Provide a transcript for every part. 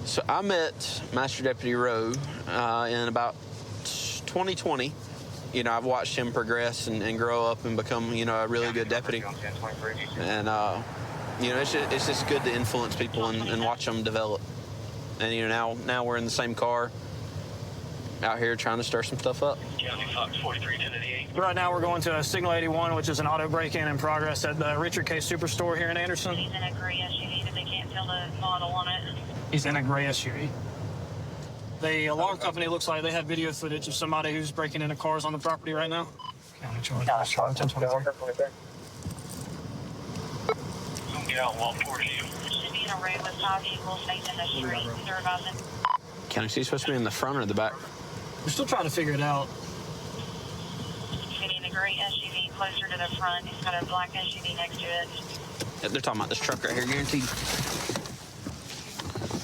So I met Master Deputy Rowe in about 2020. You know, I've watched him progress and grow up and become, you know, a really good deputy. And, you know, it's just good to influence people and watch them develop. And, you know, now we're in the same car out here trying to stir some stuff up. Right now we're going to Signal 81, which is an auto break-in in progress at the Richard K. Superstore here in Anderson. He's in a gray SUV, but they can't tell the model on it. He's in a gray SUV. The alarm company looks like they have video footage of somebody who's breaking into cars on the property right now. County Charge 1023. Get out while Should be in a road with 5 vehicles facing the street. They're advising. County, is he supposed to be in the front or the back? We're still trying to figure it out. Getting a gray SUV closer to the front. He's got a black SUV next to it. Yeah, they're talking about this truck right here, guaranteed. I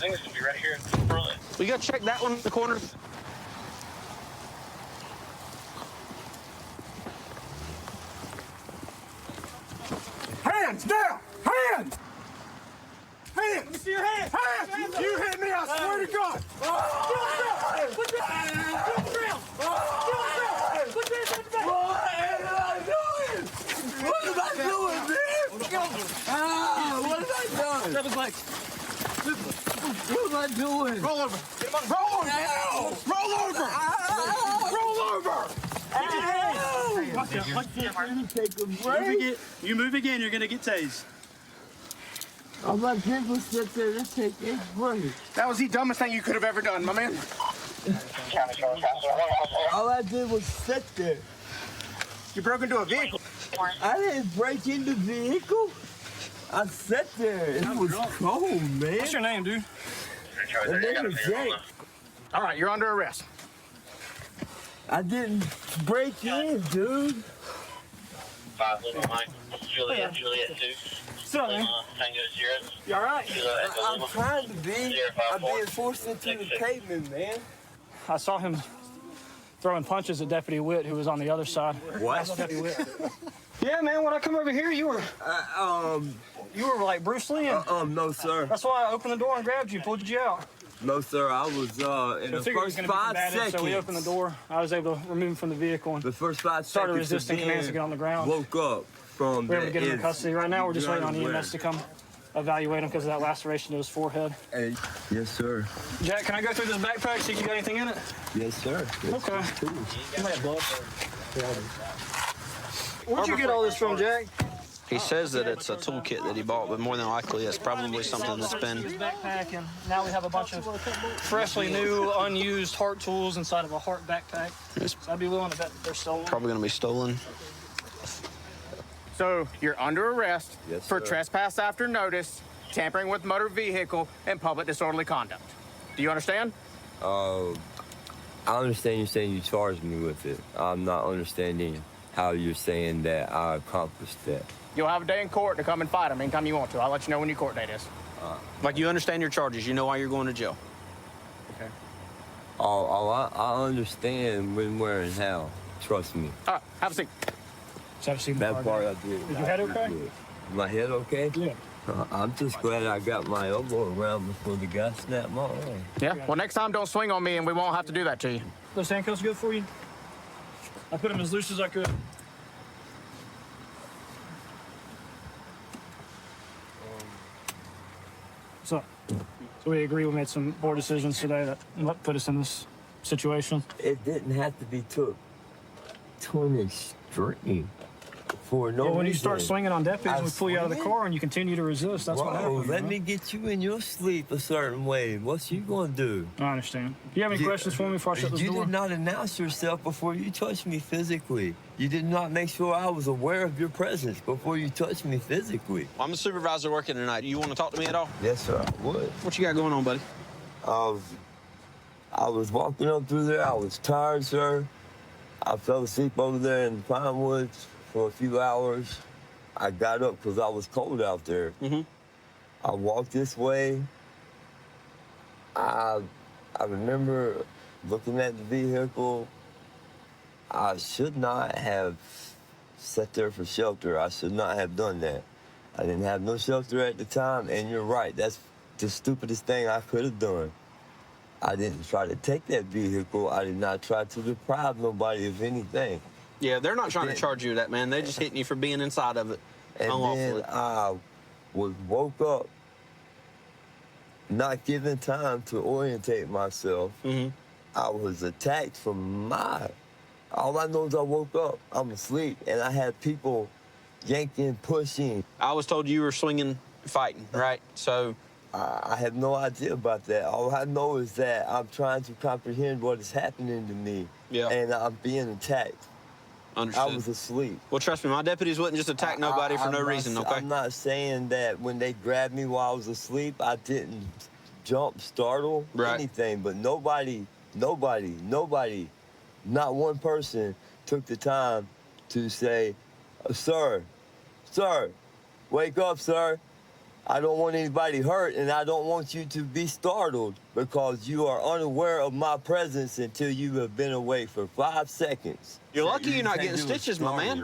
think it's gonna be right here in front. We gotta check that one in the corner. Hands down! Hands! Hands! Let me see your hands! Hands! You hit me, I swear to God! Put your hands on the ground! Put your hands on the back! What am I doing, man? What am I doing? That was like... What am I doing? Roll over. Roll over! Roll over! Roll over! You move again, you're gonna get tased. I'm like, people sit there and take a break. That was the dumbest thing you could have ever done, my man. All I did was sit there. You broke into a vehicle. I didn't break into the vehicle. I sat there. It was cold, man. What's your name, dude? The name is Jake. All right, you're under arrest. I didn't break in, dude. 5 little Mike, Juliet 2. Sit down, man. Tango 0. You all right? I'm trying to be. I'm being forced into the pavement, man. I saw him throwing punches at Deputy Witt, who was on the other side. What? Deputy Witt. Yeah, man, when I come over here, you were like Bruce Lee. No, sir. That's why I opened the door and grabbed you, pulled you out. No, sir. I was in the first 5 seconds. So we opened the door. I was able to remove him from the vehicle and The first 5 started seconds. resisting commands to get on the ground. Woke up from We were able to get him in the custody. Right now, we're just waiting on underwear. EMS to come evaluate him because of that laceration to his forehead. Hey, yes, sir. Jack, can I go through this backpack, see if you got anything in it? Yes, sir. Yes, Okay. Cool. Where'd you get all this from, Jack? He says that it's a toolkit that he bought, but more than likely it's probably something that's His been... backpack, and now we have a bunch of freshly new, unused Hart tools inside of a Hart backpack. It's So I'd be willing to bet they're stolen. probably gonna be stolen. So you're under arrest Yes, for sir. trespass after notice, tampering with motor vehicle, and public disorderly conduct. Do you understand? I understand you're saying you charged me with it. I'm not understanding how you're saying that I accomplished that. You'll have a day in court to come and fight him anytime you want to. I'll let you know when your court date is. Like, you understand your charges. You know why you're going to jail. Okay. I understand when, where, and how. Trust me. All right, have a seat. Just have a seat in the That car, part Jack. I did. Is your head okay? My head okay? Yeah. I'm just glad I got my elbow around before the guy snapped my arm. Yeah? Well, next time don't swing on me and we won't have to do that to you. Those handcuffs good for you? I put them as loose as I could. So we agree we made some poor decisions today that put us in this situation. It didn't have to be took to an extreme for no Well, when you reason. start swinging on deputies, I we pull you out of the swing? car and you continue to resist. That's what Bro, happens. let man. me get you in your sleep a certain way. What's you gonna do? I understand. Do you have any questions for me before I shut this You door? did not announce yourself before you touched me physically. You did not make sure I was aware of your presence before you touched me physically. I'm the supervisor working tonight. You want to talk to me at all? Yes, sir, I would. What you got going on, buddy? I was walking up through there. I was tired, sir. I fell asleep over there in the pine woods for a few hours. I got up because I was cold out there. Mm-hmm. I walked this way. I remember looking at the vehicle. I should not have sat there for shelter. I should not have done that. I didn't have no shelter at the time, and you're right. That's the stupidest thing I could have done. I didn't try to take that vehicle. I did not try to deprive nobody of anything. Yeah, they're not trying to charge you that, man. They're just hitting you for being inside of it And unlawfully. then I was woke up, not given time to orientate myself. I was attacked from all I know is I woke up, I'm asleep, and I had people yanking, pushing. I was told you were swinging, fighting, right? So I have no idea about that. All I know is that I'm trying to comprehend what is happening to me, and I'm being attacked. understood. I was asleep. Well, trust me, my deputies wouldn't just attack nobody for no reason, okay? I'm not saying that when they grabbed me while I was asleep, I didn't jump, startle, anything, but nobody, not one person took the time to say, sir, wake up, sir. I don't want anybody hurt, and I don't want you to be startled because you are unaware of my presence until you have been awake for 5 seconds. You're lucky you're not getting stitches, my man.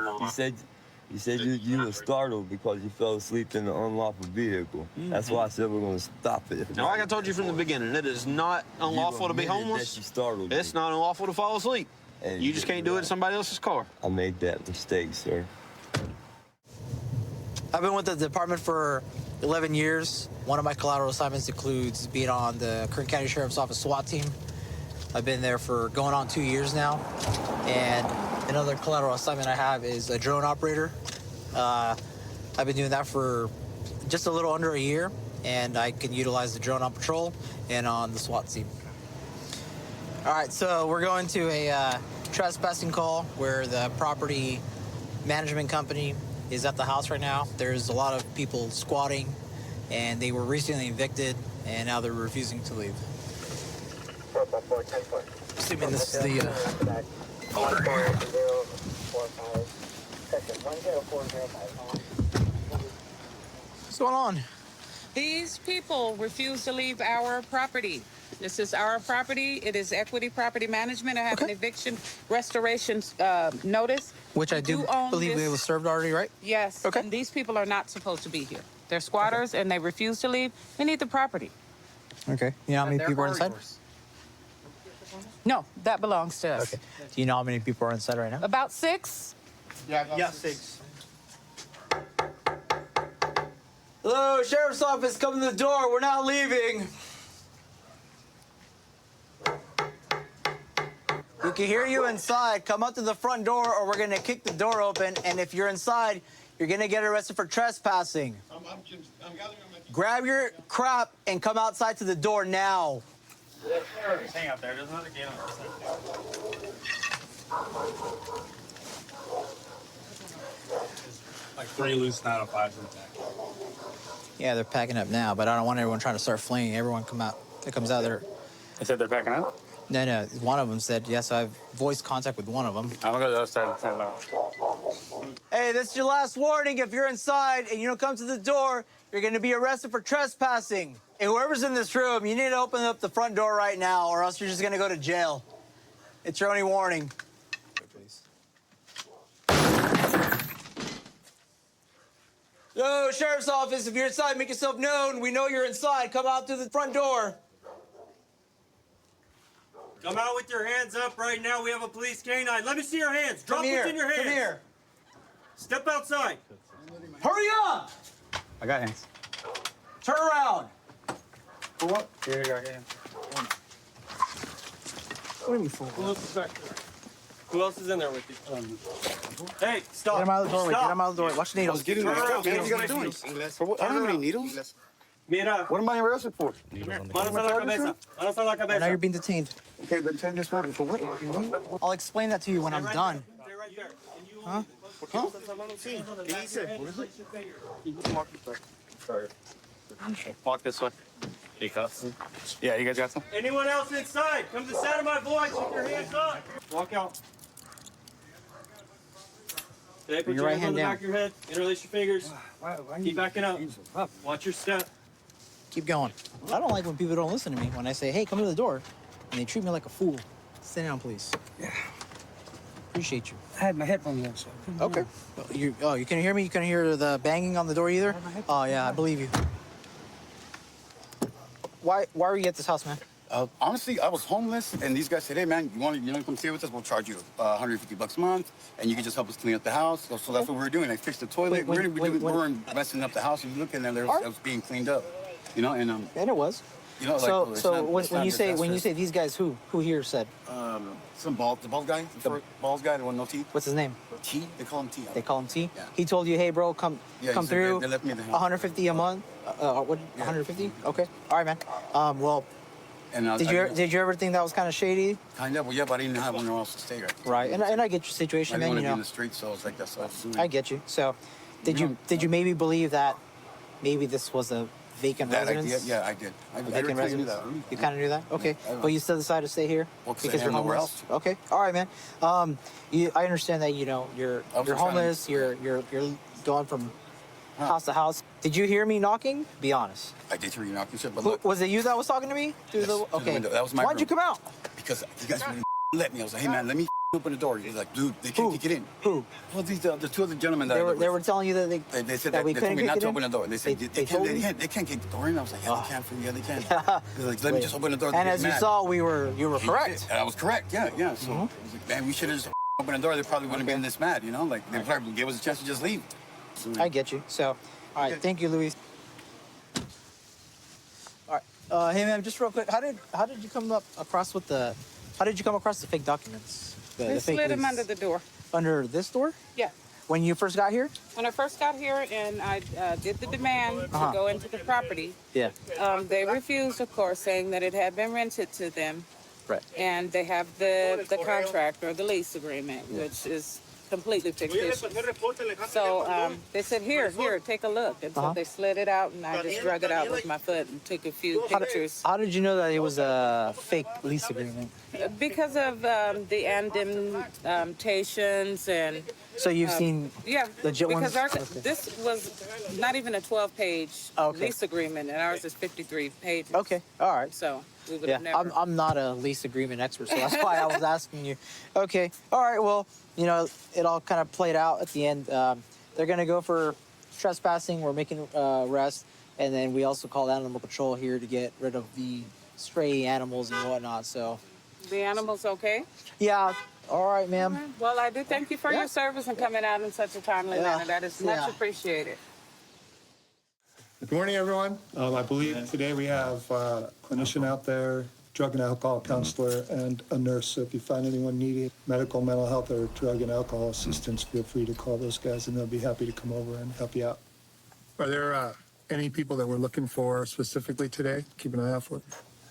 You said you were startled because you fell asleep in an unlawful vehicle. That's why I said we're going to stop it. Now, like I told you from the beginning, it is not unlawful to be homeless. That you startled It's me. not unlawful to fall asleep. And You just can't do it in somebody else's car. I made that mistake, sir. I've been with the department for 11 years. One of my collateral assignments includes being on the Kern County Sheriff's Office SWAT team. I've been there for going on 2 years now. And another collateral assignment I have is a drone operator. I've been doing that for just a little under a year, and I can utilize the drone on patrol and on the SWAT team. All right, so we're going to a trespassing call where the property management company is at the house right now. There's a lot of people squatting, and they were recently evicted, and now they're refusing to leave. Assuming this is the owner here. What's going on? These people refuse to leave our property. This is our property. It is Equity Property Management. I have an eviction restoration notice. Which I do believe it was served already, right? Yes. Okay. And these people are not supposed to be here. They're squatters and they refuse to leave. We need the property. Okay. You know how many people are inside? No, that belongs to us. Okay. Do you know how many people are inside right now? About 6. Yeah, 6. Hello, Sheriff's Office, come to the door. We're not leaving. We can hear you inside. Come up to the front door or we're going to kick the door open. And if you're inside, you're going to get arrested for trespassing. I'm gathering my... Grab your crap and come outside to the door now. Yes, sir. Just hang out there. There's another gate on the side. Like 3 loose, not a 5 intact. Yeah, they're packing up now, but I don't want everyone trying to start fleeing. Everyone that comes out there. They said they're packing up? No. One of them said, yes, I've voiced contact with one of them. I'm gonna go to the other side of the tent. Hey, this is your last warning. If you're inside and you don't come to the door, you're going to be arrested for trespassing. And whoever's in this room, you need to open up the front door right now or else you're just going to go to jail. It's your only warning. Please. Yo, Sheriff's Office, if you're inside, make yourself known. We know you're inside. Come out through the front door. Come out with your hands up right now. We have a police canine. Let me see your hands. Drop what's in your hands. Come here. Step outside. Hurry up! I got hands. Turn around. For what? Here, I got hands. What do you mean for? Who else is back there? Who else is in there with you? Hey, stop. Get him out of the doorway. Stop. Get him out of the doorway. Watch the needles. Turn around. What are you gonna do? For what? I don't have any needles. Mira. What am I arrested for? Manos a la cabeza. Manos a la Now cabeza. you're being detained. Okay, then tell me this for what? I'll explain that to you when I'm done. Stay right there. Huh? Walk this way. Yeah, you guys got some? Anyone else inside? Come to the sound of my voice. Keep your hands up. Walk out. Okay, put your hands on the back of your head. Interlace your fingers. Keep backing up. Watch your step. Keep going. I don't like when people don't listen to me. When I say, hey, come to the door, and they treat me like a fool. Sit down, please. Yeah. Appreciate you. I had my headphones on, so. Okay. You couldn't hear me? You couldn't hear the banging on the door either? Oh, yeah, I believe you. why were you at this house, man? Honestly, I was homeless, and these guys said, "Hey, man, you want to come stay with us? We'll charge you $150 a month, and you can just help us clean up the house." So that's what we were doing. I fixed the toilet. We weren't messing up the house. You look in there, it was being cleaned up, you know. And it was. You know, when you say these guys, who here said? The bald guy, the bald guy, the one no teeth. What's his name? T. They call him T. They call him T. Yeah. He told you, hey, bro, come through. They left me the house. 150 a month. What? 150? Okay. All right, man. Well. And did you ever think that was kind of shady? Kind of, well, yeah, but I didn't have anywhere else to stay. Right, and I get your situation, I man. didn't You want know, to be in the streets, so I was like, that's what I was doing. I get you. So, did you maybe believe that maybe this was a vacant residence? Yeah, I did. Vacant residence. You kind of knew that. Okay, but you still decided to stay here because you're nowhere else. Okay, all right, man. I understand that you're homeless. You're going from house to house. Did you hear me knocking? Be honest. I did hear you knocking, but look. Was it you that was talking to me? Through the window. That was my Why'd room. you come out? Because you guys wouldn't let me. I was like, hey, man, let me open the door. He's like, dude, they can't kick it in. Who? Well, the two other gentlemen that they were telling you that they said that we they couldn't told me not kick to it open in? the door. They said they can't kick the door in. I was like, yeah, they can for me. Yeah, they can. They're like, let me just open the door. And as you saw, you were correct. And I was correct. Yeah. So, I was like, man, we should have just opened the door. They probably wouldn't have been this mad, you know? Like, they probably gave us a chance to just leave. So, I get you. So, all right, thank you, Luis. All right, hey man, just real quick, how did you come across the fake documents? They slid them under the door. Under this door? Yeah. When you first got here? When I first got here and I did the demand to go into the property, yeah. They refused, of course, saying that it had been rented to them. Right. And they have the contract or the lease agreement, which is completely fictitious. So they said, here, take a look. And so they slid it out, and I just drug it out with my foot and took a few pictures. How did you know that it was a fake lease agreement? Because of the indemnitations and... So you've seen legit ones? Because this was not even a 12-page lease agreement, and ours is 53 pages. Okay, all right. So we would have never... I'm not a lease agreement expert, so that's why I was asking you. Okay, all right, well, you know, it all kind of played out at the end. They're going to go for trespassing. We're making arrest, and then we also called Animal Patrol here to get rid of the stray animals and whatnot, so... The animals okay? Yeah. All right, ma'am. Well, I do thank you for your service and coming out in such a timely manner. That is much appreciated. Good morning, everyone. I believe today we have a clinician out there, drug and alcohol counselor, and a nurse. So if you find anyone needing medical, mental health, or drug and alcohol assistance, feel free to call those guys, and they'll be happy to come over and help you out. Are there any people that we're looking for specifically today? Keep an eye out for.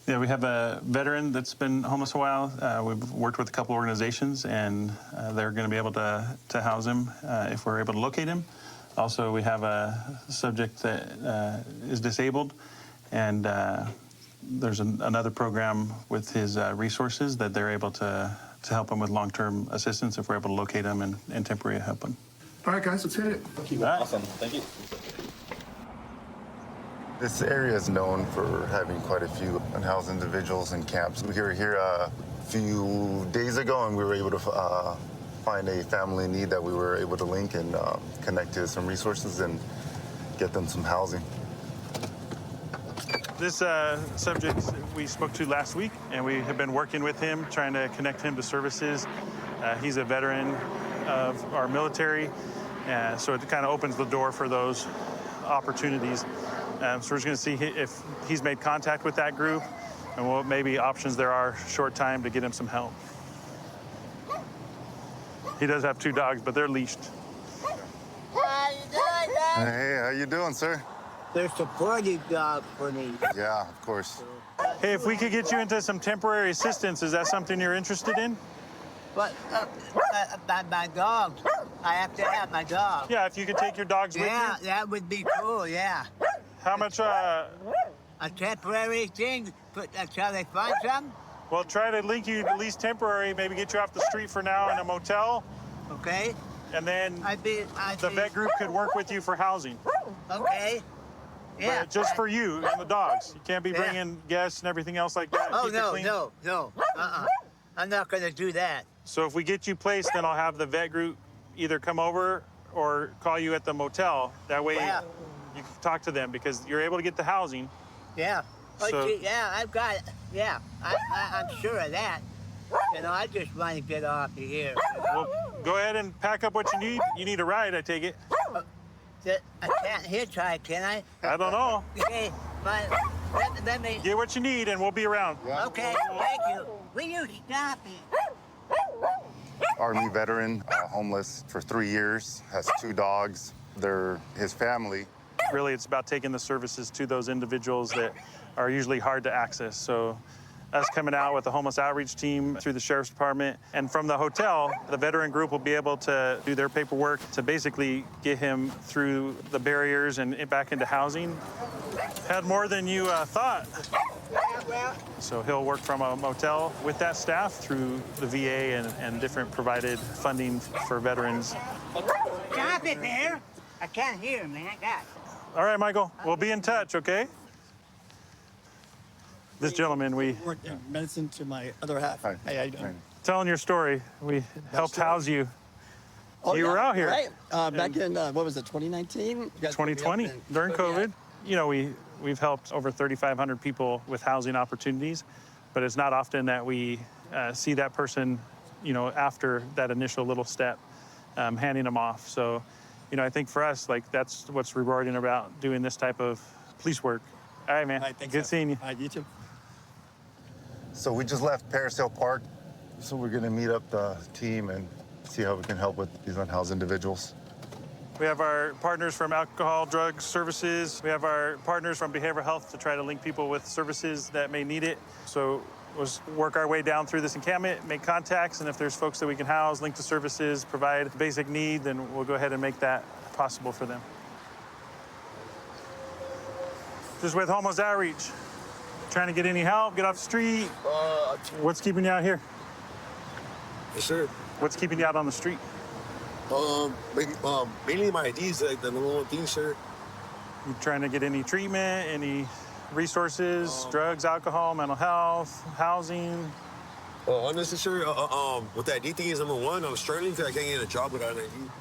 Yeah, we have a veteran that's been homeless a while. We've worked with a couple organizations, and they're going to be able to house him if we're able to locate him. Also, we have a subject that is disabled, and there's another program with his resources that they're able to help him with long-term assistance if we're able to locate him and temporarily help him. All right, guys, let's hit it. Thank you. Awesome. Thank you. This area is known for having quite a few unhoused individuals in camps. We were here a few days ago, and we were able to find a family in need that we were able to link and connect to some resources and get them some housing. This subject we spoke to last week, and we have been working with him, trying to connect him to services. He's a veteran of our military, so it kind of opens the door for those opportunities. So we're just going to see if he's made contact with that group and what maybe options there are short time to get him some help. He does have 2 dogs, but they're leashed. How you doing, Dad? Hey, how you doing, sir? They're supporting dog for me. Yeah, of course. Hey, if we could get you into some temporary assistance, is that something you're interested in? But my dog. I have to have my dog. Yeah, if you could take your dogs with you. Yeah, that would be cool, yeah. How much, A temporary thing, until they find some? Well, try to link you at least temporary, maybe get you off the street for now in a motel. Okay. And then the vet group could work with you for housing. Okay. Yeah. But just for you and the dogs. You can't be bringing guests and everything else like that. Oh, Keep it no, clean. no. I'm not going to do that. So if we get you placed, then I'll have the vet group either come over or call you at the motel. That way you can talk to them because you're able to get the housing. Yeah. So, yeah, I've got it. Yeah, I'm sure of that. You know, I just want to get off of here. well, go ahead and pack up what you need. You need a ride, I take it. I can't hitchhike, can I? I don't know. Okay, but let me... Get what you need, and we'll be around. Okay, thank you. Will you stop me? Army veteran, homeless for 3 years, has 2 dogs. They're his family. Really, it's about taking the services to those individuals that are usually hard to access. So us coming out with the homeless outreach team through the Sheriff's Department, and from the hotel, the veteran group will be able to do their paperwork to basically get him through the barriers and back into housing. Had more than you thought. So he'll work from a motel with that staff through the VA and different provided funding for veterans. Stop it there. I can't hear, man. God. All right, Michael, we'll be in touch, okay? This gentleman, we work in medicine to my other half. Hey, how you doing? telling your story. We helped house you. You were out here. Right. Back in, what was it, 2019? 2020, during COVID. You know, we've helped over 3,500 people with housing opportunities, but it's not often that we see that person, you know, after that initial little step, handing them off. So, you know, I think for us, like, that's what's rewarding about doing this type of police work. All right, man. Good seeing you. All right, you too. So we just left Paris Hill Park, so we're gonna meet up the team and see how we can help with these unhoused individuals. We have our partners from Alcohol, Drug Services. We have our partners from Behavioral Health to try to link people with services that may need it. So we'll work our way down through this encampment, make contacts, and if there's folks that we can house, link to services, provide basic need, then we'll go ahead and make that possible for them. Just with Homeless Outreach. Trying to get any help, get off the street. What's keeping you out here? Yes, sir. What's keeping you out on the street? Mainly my IDs, like the number one thing, sir. You trying to get any treatment, any resources, drugs, alcohol, mental health, housing? Honestly, sir, what the ID thing is, number one, I'm struggling because I can't get a job without an ID.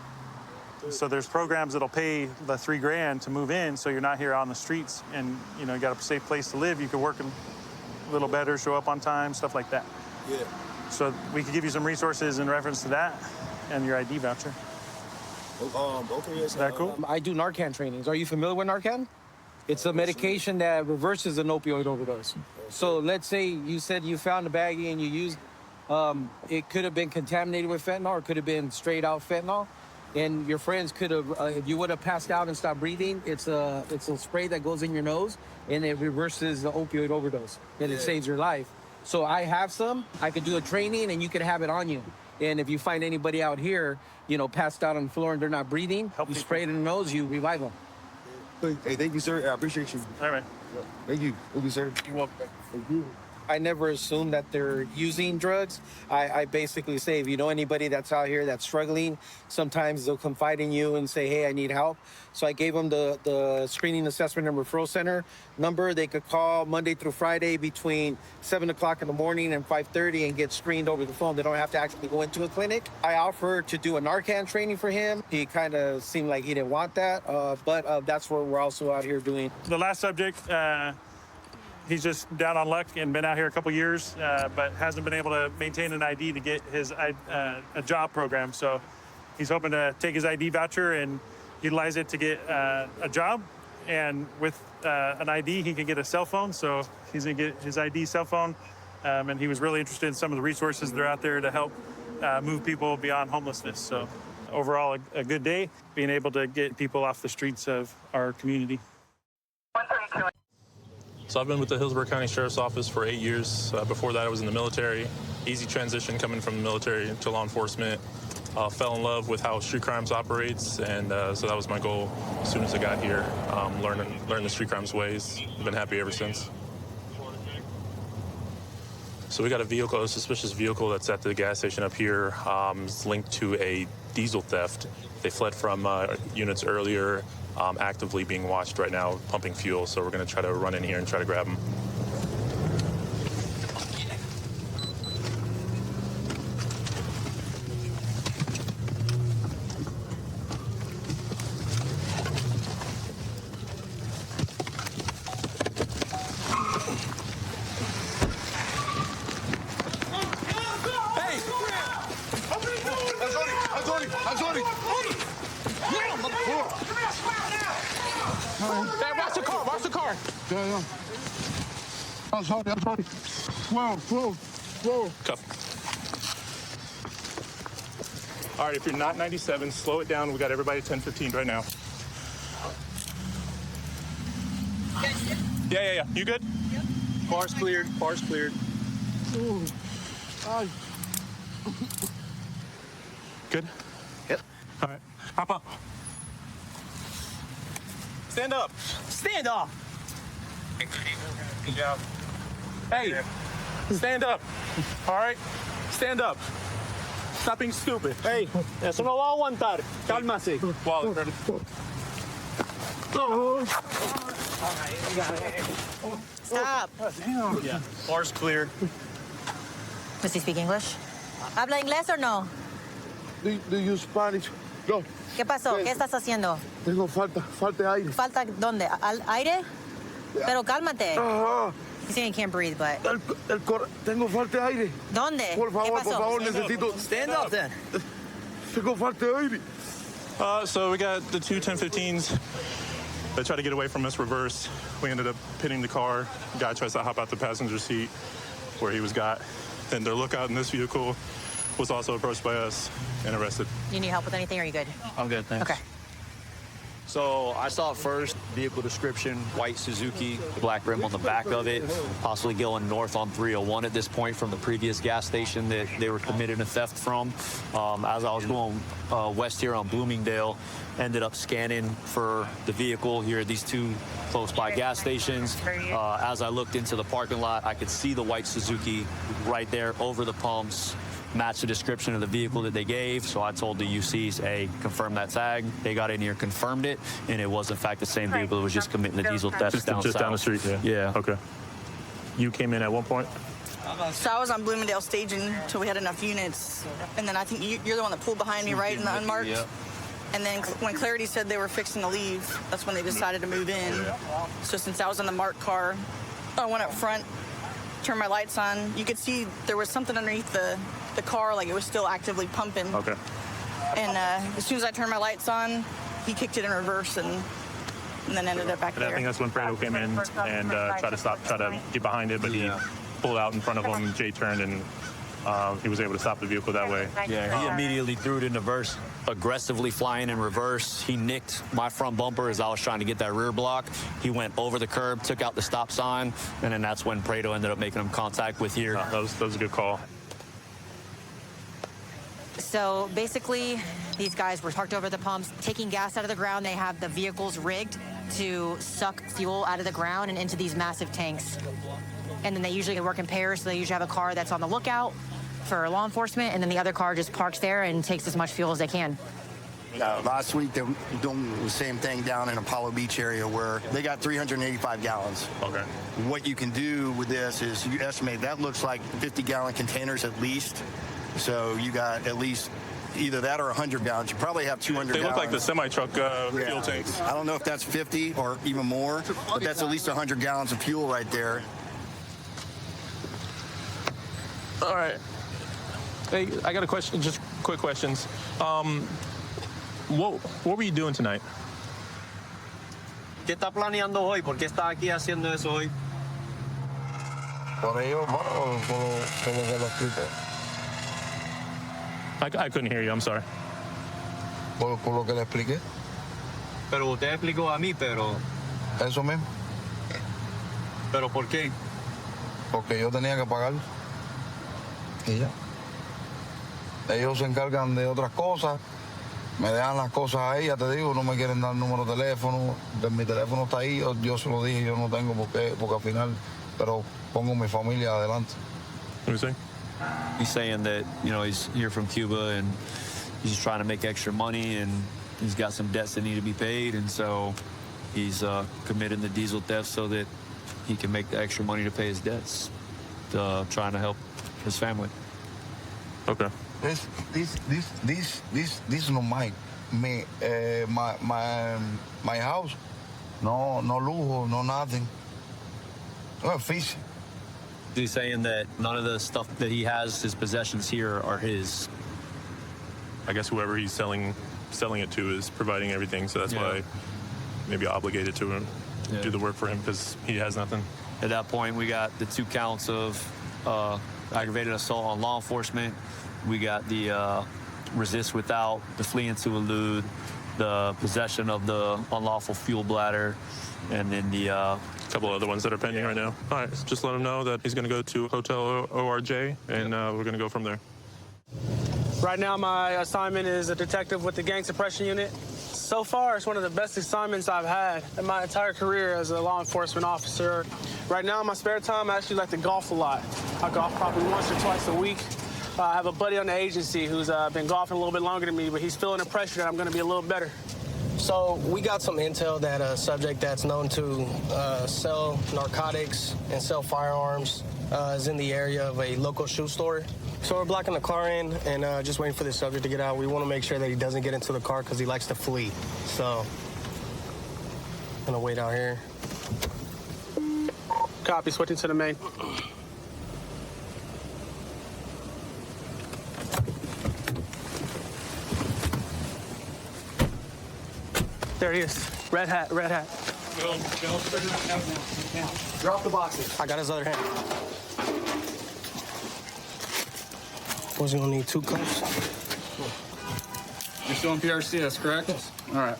So there's programs that'll pay the $3 grand to move in, so you're not here on the streets, and you know you got a safe place to live. You could work a little better, show up on time, stuff like that. Yeah. So we could give you some resources in reference to that, and your ID voucher. Okay, yes. Is that cool? I do Narcan trainings. Are you familiar with Narcan? It's a medication that reverses an opioid overdose. So let's say you said you found a baggie and you used, it could have been contaminated with fentanyl, or it could have been straight out fentanyl. And your friends could have, if you would have passed out and stopped breathing, it's a spray that goes in your nose and it reverses the opioid overdose and it saves your life. So I have some. I could do a training and you could have it on you. And if you find anybody out here, you know, passed out on the floor and they're not breathing, you spray it in the nose, you revive them. Hey, thank you, sir. I appreciate you. All right. Thank you. Thank you, sir. You're welcome. Thank you. I never assume that they're using drugs. I basically say, if you know anybody that's out here that's struggling, sometimes they'll confide in you and say, hey, I need help. So I gave them the Screening Assessment and Referral Center number. They could call Monday through Friday between 7 o'clock in the morning and 5:30 and get screened over the phone. They don't have to actually go into a clinic. I offered to do a Narcan training for him. He kind of seemed like he didn't want that, but that's what we're also out here doing. The last subject, he's just down on luck and been out here a couple years, but hasn't been able to maintain an ID to get his a job program. So he's hoping to take his ID voucher and utilize it to get a job. And with an ID, he can get a cell phone. So he's gonna get his ID cell phone. And he was really interested in some of the resources that are out there to help move people beyond homelessness. So overall, a good day, being able to get people off the streets of our community. So I've been with the Hillsborough County Sheriff's Office for 8 years. Before that, I was in the military. Easy transition coming from the military to law enforcement. Fell in love with how street crimes operates, and so that was my goal as soon as I got here, learn the street crimes ways. I've been happy ever since. So we got a suspicious vehicle that's at the gas station up here. It's linked to a diesel theft. They fled from units earlier. Actively being watched right now, pumping fuel. So we're going to try to run in here and try to grab them. Where's the car? Yeah. I'm sorry. Whoa. Cuff. All right, if you're not 97, slow it down. We got everybody at 10:15 right now. Yeah. You good? Yep. Car's cleared. Good? Yep. All right, hop up. Stand up. Stand up. Good job. Hey, stand up. All right? Stand up. Stop being stupid. Hey, eso no va a aguantar. Cálmase. Wallet, ready? Stop. Damn. Yeah. Car's cleared. Does he speak English? ¿Habla inglés o no? Do you Spanish? No. ¿Qué pasó? ¿Qué estás haciendo? Tengo falta de aire. ¿Falta dónde? ¿Aire? Pero cálmate. He's saying he can't breathe, but... Tengo falta de aire. ¿Dónde? Por favor, ¿Qué pasó? necesito... Stand up then. Tengo falta de aire. So we got the two 1015s. They tried to get away from us, reverse. We ended up pitting the car. Guy tries to hop out the passenger seat where he was got. Then their lookout in this vehicle was also approached by us and arrested. You need help with anything, or are you good? I'm good, thanks. Okay. So I saw it first, vehicle description, white Suzuki, black rim on the back of it, possibly going north on 301 at this point from the previous gas station that they were committing a theft from. As I was going west here on Bloomingdale, ended up scanning for the vehicle here at these two close by gas stations. As I looked into the parking lot, I could see the white Suzuki right there over the pumps. Matched the description of the vehicle that they gave, so I told the UCs, hey, confirm that tag. They got in here, confirmed it, and it was in fact the same vehicle that was just committing the diesel theft Just down down the street, Yeah. Okay. You came in at one point? So I was on Bloomingdale staging until we had enough units, and then I think you're the one that pulled behind me, right, in the unmarked? Yep. And then when Clarity said they were fixing to leave, that's when they decided to move in. So since I was in the marked car, I went up front, turned my lights on. You could see there was something underneath the car, like it was still actively pumping. Okay. And as soon as I turned my lights on, he kicked it in reverse and then ended up back And there. I think that's when Fredo came in and tried to get behind it, but he pulled out in front of him. Jay turned and he was able to stop the vehicle that way. Yeah, he immediately threw it in reverse, aggressively flying in reverse. He nicked my front bumper as I was trying to get that rear block. He went over the curb, took out the stop sign, and then that's when Prado ended up making him contact with here. That was a good call. So basically, these guys were parked over the pumps, taking gas out of the ground. They have the vehicles rigged to suck fuel out of the ground and into these massive tanks. And then they usually work in pairs, so they usually have a car that's on the lookout for law enforcement, and then the other car just parks there and takes as much fuel as they can. Last week, they were doing the same thing down in Apollo Beach area where they got 385 gallons. Okay. What you can do with this is you estimate that looks like 50-gallon containers at least. So you got at least either that or 100 gallons. You probably have 200 They gallons. look like the semi-truck fuel tanks. I don't know if that's 50 or even more, but that's at least 100 gallons of fuel right there. All right. Hey, I got a question, just quick questions. What were you doing tonight? ¿Qué está planeando hoy? ¿Por qué está aquí haciendo eso hoy? Por ello, bueno, como que lo expliqué. I couldn't hear you, I'm sorry. Por lo que le expliqué. Pero usted explicó a mí, pero... Eso mismo. ¿Pero por qué? Porque yo tenía que pagar. Y ya. Ellos se encargan de otras cosas. Me dejan las cosas ahí, ya te digo, no me quieren dar el número de teléfono. Mi teléfono está ahí, yo se lo dije, yo no tengo porque al final, pero pongo mi familia adelante. What are you saying? He's saying that, you know, he's here from Cuba and he's trying to make extra money and he's got some debts that need to be paid, and so he's committing the diesel theft so that he can make the extra money to pay his debts, trying to help his family. Okay. This is not my house. No lujo, no nothing. No fish. He's saying that none of the stuff that he has, his possessions here, are his. I guess whoever he's selling it to is providing everything, so that's why maybe obligated to do the work for him because he has nothing. At that point, we got the 2 counts of aggravated assault on law enforcement. We got the resist without, the fleeing to elude, the possession of the unlawful fuel bladder, and then the couple other ones that are pending right now. All right, just let him know that he's going to go to Hotel ORJ, and we're going to go from there. Right now, my assignment is a detective with the gang suppression unit. So far, it's one of the best assignments I've had in my entire career as a law enforcement officer. Right now, in my spare time, I actually like to golf a lot. I golf probably once or twice a week. I have a buddy on the agency who's been golfing a little bit longer than me, but he's feeling the pressure that I'm going to be a little better. So we got some intel that a subject that's known to sell narcotics and sell firearms is in the area of a local shoe store. So we're blocking the car in and just waiting for the subject to get out. We want to make sure that he doesn't get into the car because he likes to flee. So I'm gonna wait out here. Copy, switching to the main. There he is. Red hat, red hat. Drop the boxes. I got his other hand. Was he gonna need 2 cups? You're still in PRCS, correct? Yes. All right.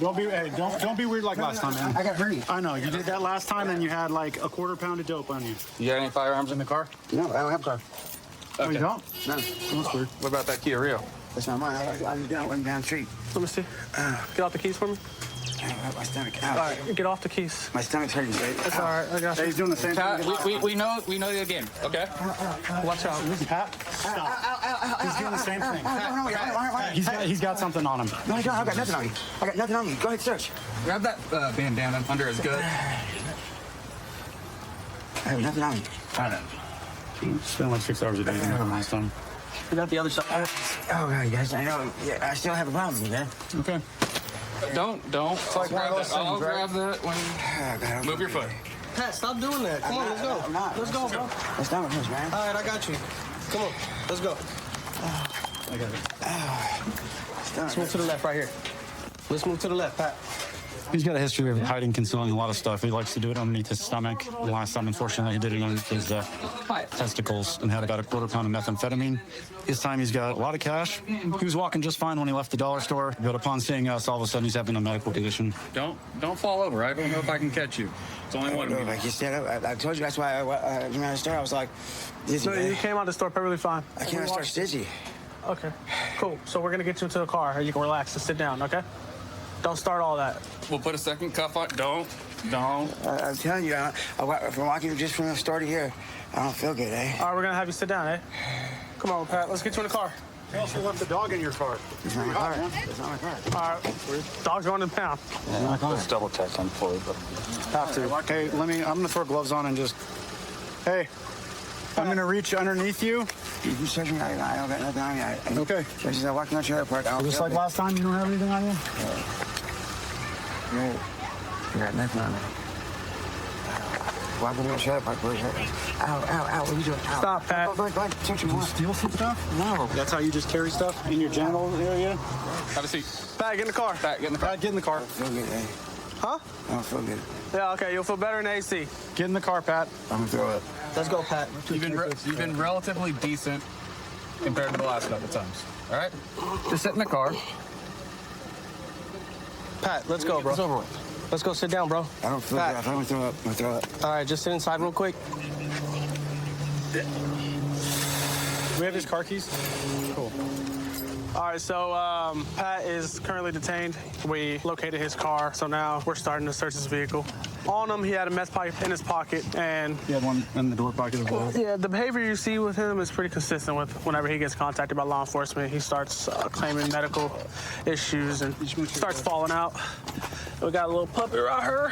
Don't be weird like last time, man. I got hurt. I know you did that last time, and you had like a quarter pound of dope on you. You got any firearms in the car? No, I don't have a car. Oh, you don't? No. That's weird. What about that Kia Rio? That's not mine. I was down the street. Let me see. Get off the keys for me. My stomach. All right, get off the keys. My stomach's hurting, right? That's all right. I got you. He's doing the same thing. We know the game, okay? Watch out. Pat, stop. He's doing the same thing. He's got something on him. No, I don't. I got nothing on you. I got nothing on you. Go ahead, search. Grab that bandana under his gut. I have nothing on you. I know. Spent like 6 hours a day last time. We got the other side. Oh, God, yes, I know. Yeah, I still have a problem with that. Okay. Don't. Grab that. I'll grab that when. Move your foot. Pat, stop doing that. Come on, let's go. I'm not. Let's go, bro. That's not what it is, man. All right, I got you. Come on, let's go. I got it. Let's move to the left right here. Let's move to the left, Pat. He's got a history of hiding, concealing a lot of stuff. He likes to do it underneath his stomach. The last time, unfortunately, he did it underneath his testicles and had about a quarter pound of methamphetamine. This time, he's got a lot of cash. He was walking just fine when he left the dollar store, but upon seeing us, all of a sudden, he's having a medical condition. Don't fall over. I don't know if I can catch you. It's only one of you. Like you said, I told you that's why when I started, I was like, dizzy. No, you came out of the store perfectly fine. I came out start dizzy. Okay, cool. So we're gonna get you into the car, and you can relax and sit down, okay? Don't start all that. We'll put a second cuff on. Don't. I'm telling you, from walking just from the store to here, I don't feel good, eh? All right, we're gonna have you sit down, eh? Come on, Pat. Let's get you in the car. You also left the dog in your car. It's not my car. It's not my car. All right, dog's going to the pound. Let's double check on for it, but have to. Okay, I'm gonna throw gloves on and just. Hey, I'm gonna reach underneath you. You can search me. I don't got nothing on me. Okay. Just I walked in the trailer park. Just like last time, you don't have anything on you? No. You got nothing on me. Walking in the trailer park. Ow. What are you doing? Ow. Stop, Pat. Go ahead. Search me. Did you steal some stuff? No. That's how you just carry stuff in your genital area? Have a seat. Pat, get in the car. Pat, get in the car. Pat, get in the car. I don't feel good, eh? Huh? I don't feel good. Yeah, okay. You'll feel better in the AC. Get in the car, Pat. I'm gonna throw up. Let's go, Pat. You've been relatively decent compared to the last couple times. All right? Just sit in the car. Pat, let's go, bro. It's over with. Let's go sit down, bro. I don't feel good. I'm gonna throw up. I'm gonna throw up. All right, just sit inside real quick. Do we have his car keys? Cool. All right, so Pat is currently detained. We located his car, so now we're starting to search his vehicle. On him, he had a meth pipe in his pocket, and He had one in the door pocket as well. yeah, the behavior you see with him is pretty consistent with whenever he gets contacted by law enforcement. He starts claiming medical issues and starts falling out. We got a little puppy right here.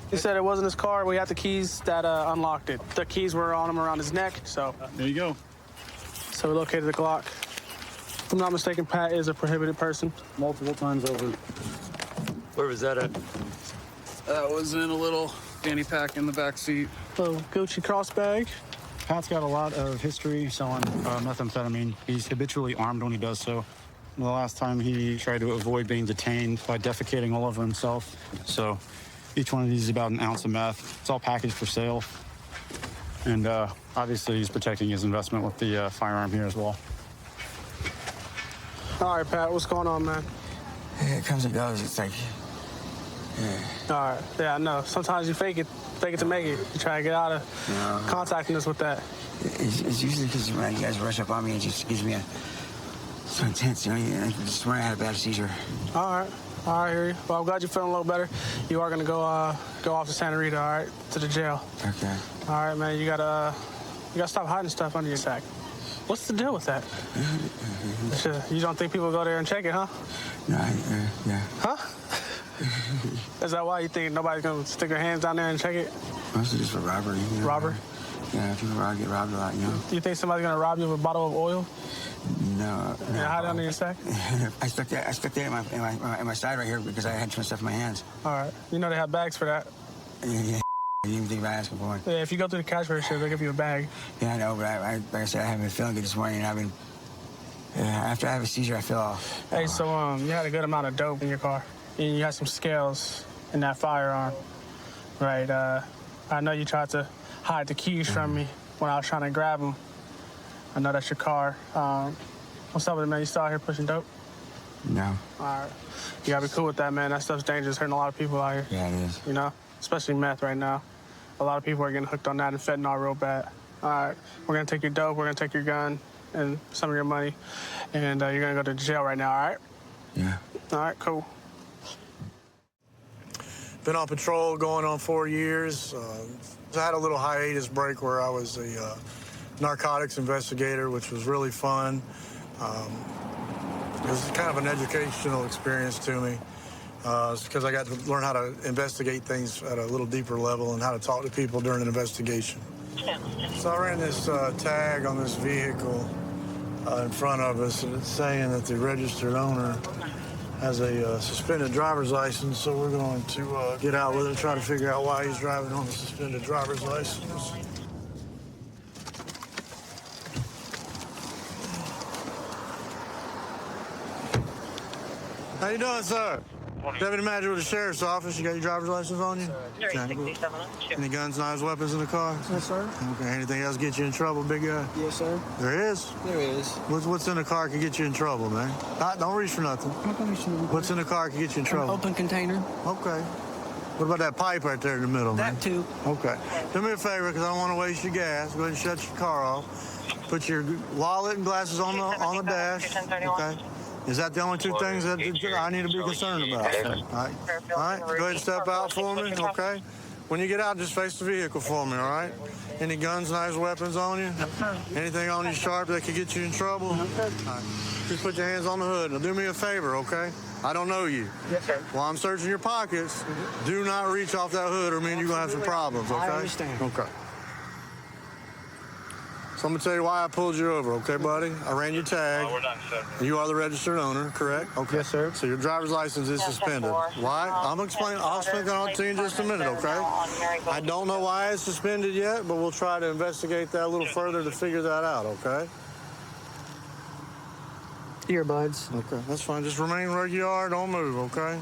He said it wasn't his car. We had the keys that unlocked it. The keys were on him around his neck, so. There you go. So we located the Glock. If I'm not mistaken, Pat is a prohibited person. Multiple times over. Where was that at? That was in a little fanny pack in the back seat. Little Gucci cross bag. Pat's got a lot of history selling methamphetamine. He's habitually armed when he does so. The last time he tried to avoid being detained by defecating all over himself. So Each one of these is about an ounce of meth. It's all packaged for sale. And obviously he's protecting his investment with the firearm here as well. All right, Pat, what's going on, man? It comes and goes. It's like, All right, yeah, I know. Sometimes you fake it to make it. You try to get out of contacting us with that. it's usually because when you guys rush up on me, it just gives me so intense, you know. I just swear I had a bad seizure. All right, I hear you. Well, I'm glad you're feeling a little better. You are gonna go off to Santa Rita, all right, to the jail. Okay. All right, man. You gotta stop hiding stuff under your sack. What's the deal with that? You don't think people go there and check it, huh? No, yeah. Huh? Is that why you think nobody's gonna stick their hands down there and check it? Mostly just for robbery. You know? Robbery? Yeah, people get robbed a lot, you know. Do you think somebody's gonna rob you of a bottle of oil? No. And hide it under your sack? I stuck that in my side right here because I had too much stuff in my hands. All right. You know they have bags for that. Yeah. I didn't even think about asking for one. Yeah, if you go through the cash register, they'll give you a bag. Yeah, I know, but like I said, I haven't been feeling good this morning. After I have a seizure, I feel off. Hey, so you had a good amount of dope in your car, and you had some scales in that firearm, right? I know you tried to hide the keys from me when I was trying to grab them. I know that's your car. What's up with it, man? You still out here pushing dope? No. All right. You gotta be cool with that, man. That stuff's dangerous, hurting a lot of people out here. Yeah, it is. You know, especially meth right now. A lot of people are getting hooked on that and fentanyl real bad. All right, we're gonna take your dope, we're gonna take your gun and some of your money, and you're gonna go to jail right now, all right? Yeah. All right, cool. Been on patrol going on 4 years. I had a little hiatus break where I was a narcotics investigator, which was really fun. It was kind of an educational experience to me. It's because I got to learn how to investigate things at a little deeper level and how to talk to people during an investigation. So I ran this tag on this vehicle in front of us, and it's saying that the registered owner has a suspended driver's license, so we're going to get out with it and try to figure out why he's driving on a suspended driver's license. How you doing, sir? Deputy Manager with the Sheriff's Office. You got your driver's license on you? Any guns, knives, weapons in the car? Yes, sir. Okay. Anything else get you in trouble, big guy? Yes, sir. There is? There is. What's in the car can get you in trouble, man? Don't reach for nothing. What's in the car can get you in trouble? An open container. Okay. What about that pipe right there in the middle, man? That too. Okay. Do me a favor, because I don't want to waste your gas. Go ahead and shut your car off. Put your wallet and glasses on the dash. Okay. Is that the only two things that I need to be concerned about? All right. All right. Go ahead and step out for me, okay? When you get out, just face the vehicle for me, all right? Any guns, knives, weapons on you? Anything on you sharp that could get you in trouble? All right. Just put your hands on the hood. Now do me a favor, okay? I don't know you. Yes, sir. While I'm searching your pockets, do not reach off that hood or you're going to have some problems, okay? I understand. Okay. So I'm going to tell you why I pulled you over, okay, buddy? I ran your tag. We're done, sir. You are the registered owner, correct? Okay. Yes, sir. So your driver's license is suspended. Why? I'll explain that to you in just a minute, okay? I don't know why it's suspended yet, but we'll try to investigate that a little further to figure that out, okay? Earbuds. Okay, that's fine. Just remain where you are. Don't move, okay?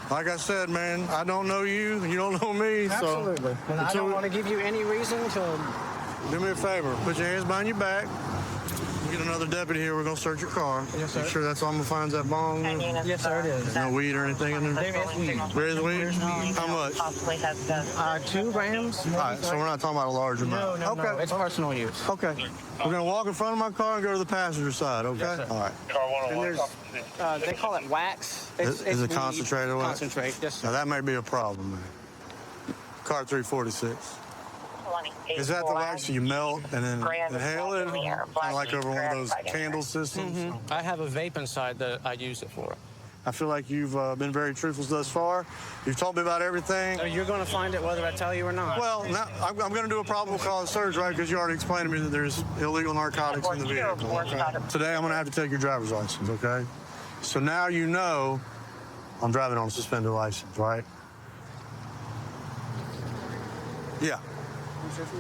Like I said, man, I don't know you. You don't know me. Absolutely. So And I don't want to give you any reason to... do me a favor. Put your hands behind your back. We'll get another deputy here. We're going to search your car. Yes, sir. Make sure that's all I'm going to find that bong. Yes, sir, it is. No weed or anything in there? There is weed. There is weed? How much? 2 grams. All right, so we're not talking about a large amount. No, no, it's personal use. Okay. We're going to walk in front of my car and go to the passenger side, okay? Yes, sir. All right. And there's, they call it wax. Is it weed. concentrated wax? Concentrate, yes, sir. Now, that may be a problem, man. Car 346. Is that the wax you melt and then inhale it? Kind of like over one of those candle systems? I have a vape inside that I use it for. I feel like you've been very truthful thus far. You've told me about everything. You're going to find it whether I tell you or not. Well, now, I'm going to do a probable cause search, right? Because you already explained to me that there's illegal narcotics in the vehicle. Okay? Today, I'm going to have to take your driver's license, okay? So now you know I'm driving on a suspended license, right? Yeah.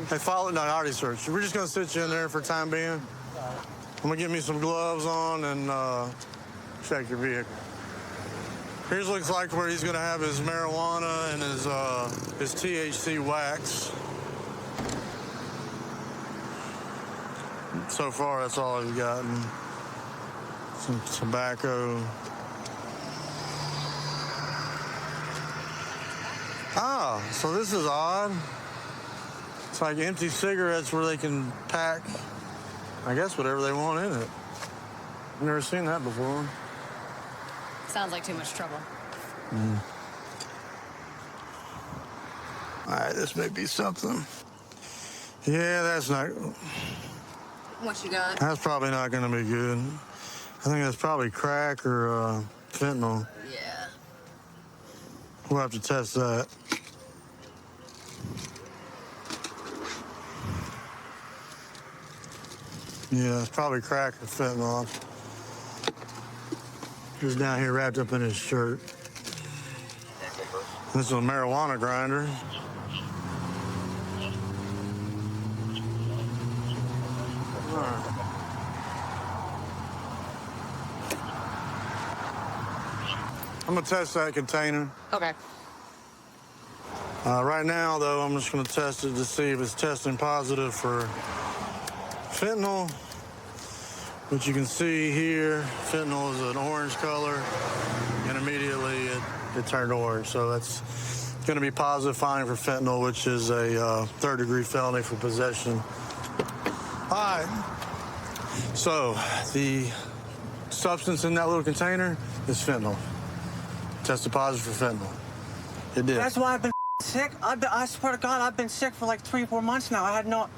Hey, follow. No, I already searched. We're just going to sit you in there for the time being. I'm going to get me some gloves on and check your vehicle. Here's looks like where he's gonna have his marijuana and his THC wax. So far, that's all I've gotten. Some tobacco. Ah, so this is odd. It's like empty cigarettes where they can pack, I guess, whatever they want in it. I've never seen that before. Sounds like too much trouble. All right, this may be something. Yeah, that's not. What you got? That's probably not going to be good. I think that's probably crack or fentanyl. Yeah. We'll have to test that. Yeah, it's probably crack or fentanyl. He was down here wrapped up in his shirt. This is a marijuana grinder. I'm gonna test that container. Okay. Right now, though, I'm just gonna test it to see if it's testing positive for fentanyl. Which you can see here, fentanyl is an orange color, and immediately it turned orange. So that's gonna be positive finding for fentanyl, which is a third-degree felony for possession. All right. So the substance in that little container is fentanyl. Tested positive for fentanyl. It did. That's why I've been sick. I swear to God, I've been sick for like 3 or 4 months now. I had no...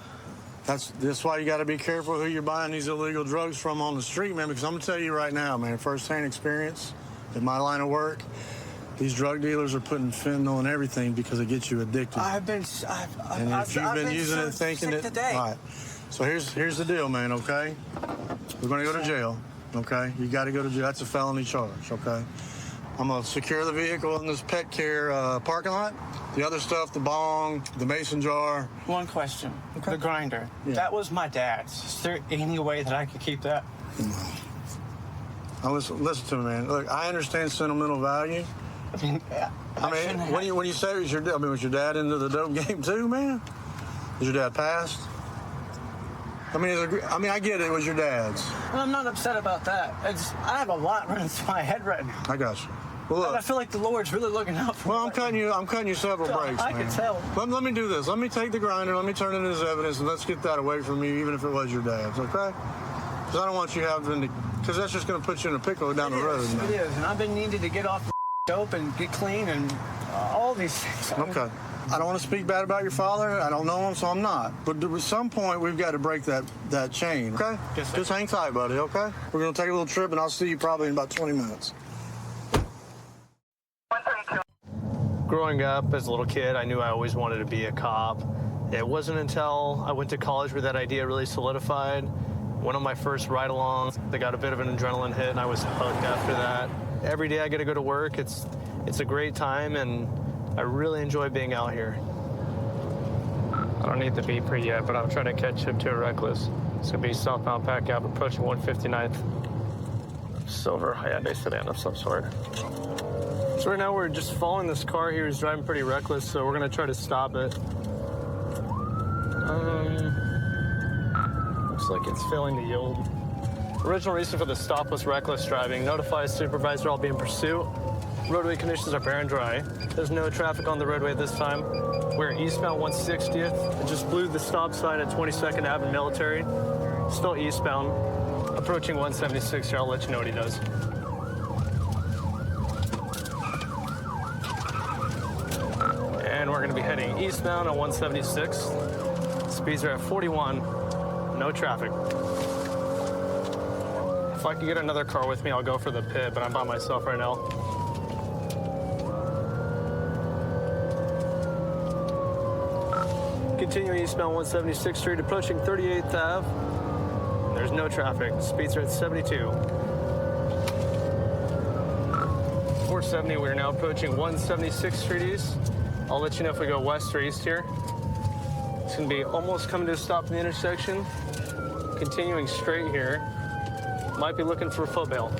That's why you got to be careful who you're buying these illegal drugs from on the street, man, because I'm going to tell you right now, man, firsthand experience in my line of work, these drug dealers are putting fentanyl in everything because it gets you addicted. I've been using it thinking sick that... today. All right. So here's the deal, man, okay? We're going to go to jail, okay? You got to go to jail. That's a felony charge, okay? I'm going to secure the vehicle in this pet care parking lot. The other stuff, the bong, the mason jar. One question. Okay. The grinder. Yeah. That was my dad's. Is there any way that I could keep that? Now listen to me, man. Look, I understand sentimental value. I mean, when you say was your dad into the dope game too, man? Was your dad passed? I mean, I get it. It was your dad's. Well, I'm not upset about that. I have a lot running through my head right now. I got you. Well, look, I feel like the Lord's really looking out for me. Well, I'm cutting you several breaks, I man. can tell. Let me do this. Let me take the grinder. Let me turn it into evidence, and let's get that away from you, even if it was your dad's, okay? Because I don't want you having to, because that's just going to put you in a pickle down the road. It is, and I've been needing to get off the dope and get clean and all these things. Okay. I don't want to speak bad about your father. I don't know him, so I'm not. But at some point, we've got to break that chain, okay? Yes, sir. Just hang tight, buddy, okay? We're going to take a little trip, and I'll see you probably in about 20 minutes. Growing up as a little kid, I knew I always wanted to be a cop. It wasn't until I went to college where that idea really solidified. One of my first ride-alongs, they got a bit of an adrenaline hit, and I was hooked after that. Every day I get to go to work. It's a great time, and I really enjoy being out here. I don't need the beeper yet, but I'm trying to catch up to a reckless. It's gonna be southbound Pack Ave approaching 159th. Silver Hyundai sedan of some sort. So right now we're just following this car here. He's driving pretty reckless, so we're gonna try to stop it. Looks like it's failing to yield. Original reason for the stop was reckless driving. Notify supervisor I'll be in pursuit. Roadway conditions are bare and dry. There's no traffic on the roadway at this time. We're eastbound 160th. It just blew the stop sign at 22nd Ave and Military. Still eastbound. Approaching 176 here. I'll let you know what he does. And we're going to be heading eastbound on 176. Speeds are at 41. No traffic. If I could get another car with me, I'll go for the pit, but I'm by myself right now. Continuing eastbound 176th Street, approaching 38th Ave. There's no traffic. Speeds are at 72. 470, we're now approaching 176th Street East. I'll let you know if we go west or east here. It's gonna be almost coming to a stop in the intersection. Continuing straight here. Might be looking for a foot bail.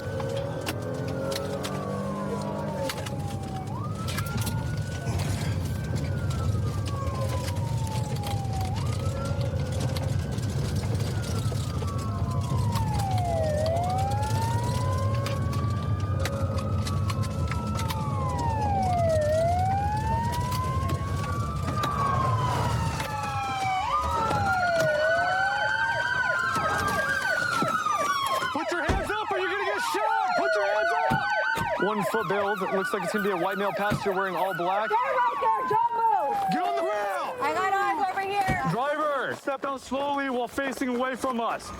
1 foot build. It looks like it's gonna be a white male passenger wearing all black. Stay right there, don't move. Get on the rail! I got eyes over here. Driver, step out slowly while facing away from us.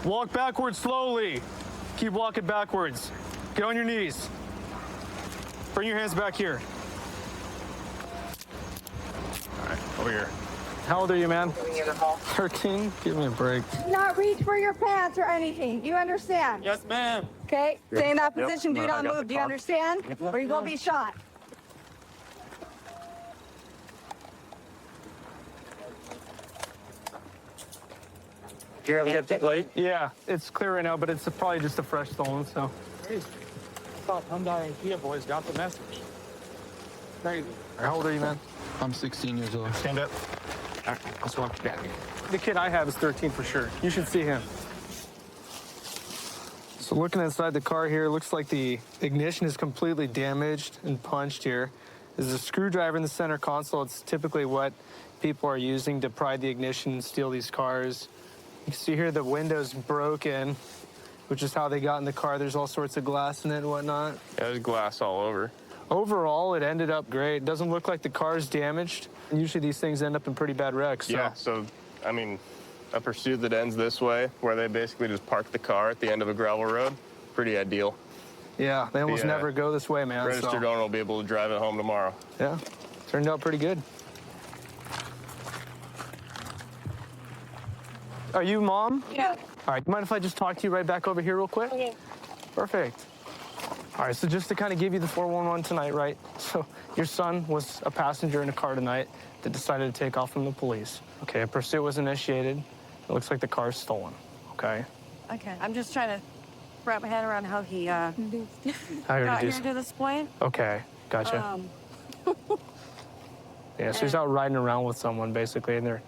Walk backwards slowly. Keep walking backwards. Get on your knees. Bring your hands back here. All right, over here. How old are you, man? 13? Give me a break. Do not reach for your pants or anything. You understand? Yes, ma'am. Okay? Stay in that Yep. position. Do I not got the move. Do you car. understand? Or you're going to be shot. Yeah, it's clear right now, but it's probably just a fresh stolen, so. Hyundai and Kia boys got the message. Crazy. How old are you, man? I'm 16 years old. Stand up. All right, let's walk back. The kid I have is 13 for sure. You should see him. So looking inside the car here, looks like the ignition is completely damaged and punched here. There's a screwdriver in the center console. It's typically what people are using to pry the ignition and steal these cars. You can see here the window's broken, which is how they got in the car. There's all sorts of glass in it and whatnot. Yeah, there's glass all over. Overall, it ended up great. It doesn't look like the car's damaged. And usually these things end up in pretty bad wrecks. Yeah, so, I mean, a pursuit that ends this way, where they basically just park the car at the end of a gravel road, pretty ideal. Yeah, they almost never go this way, man. Registered owner will be able to drive it home tomorrow. Yeah, turned out pretty good. Are you mom? Yeah. All right, mind if I just talk to you right back over here real quick? Okay. Perfect. All right, so just to kind of give you the 411 tonight, right? So your son was a passenger in a car tonight that decided to take off from the police. Okay, a pursuit was initiated. It looks like the car's stolen, okay? Okay, I'm just trying to wrap my head around how he How got he here to this point. Okay, gotcha. Yeah, so he's out riding around with someone basically, and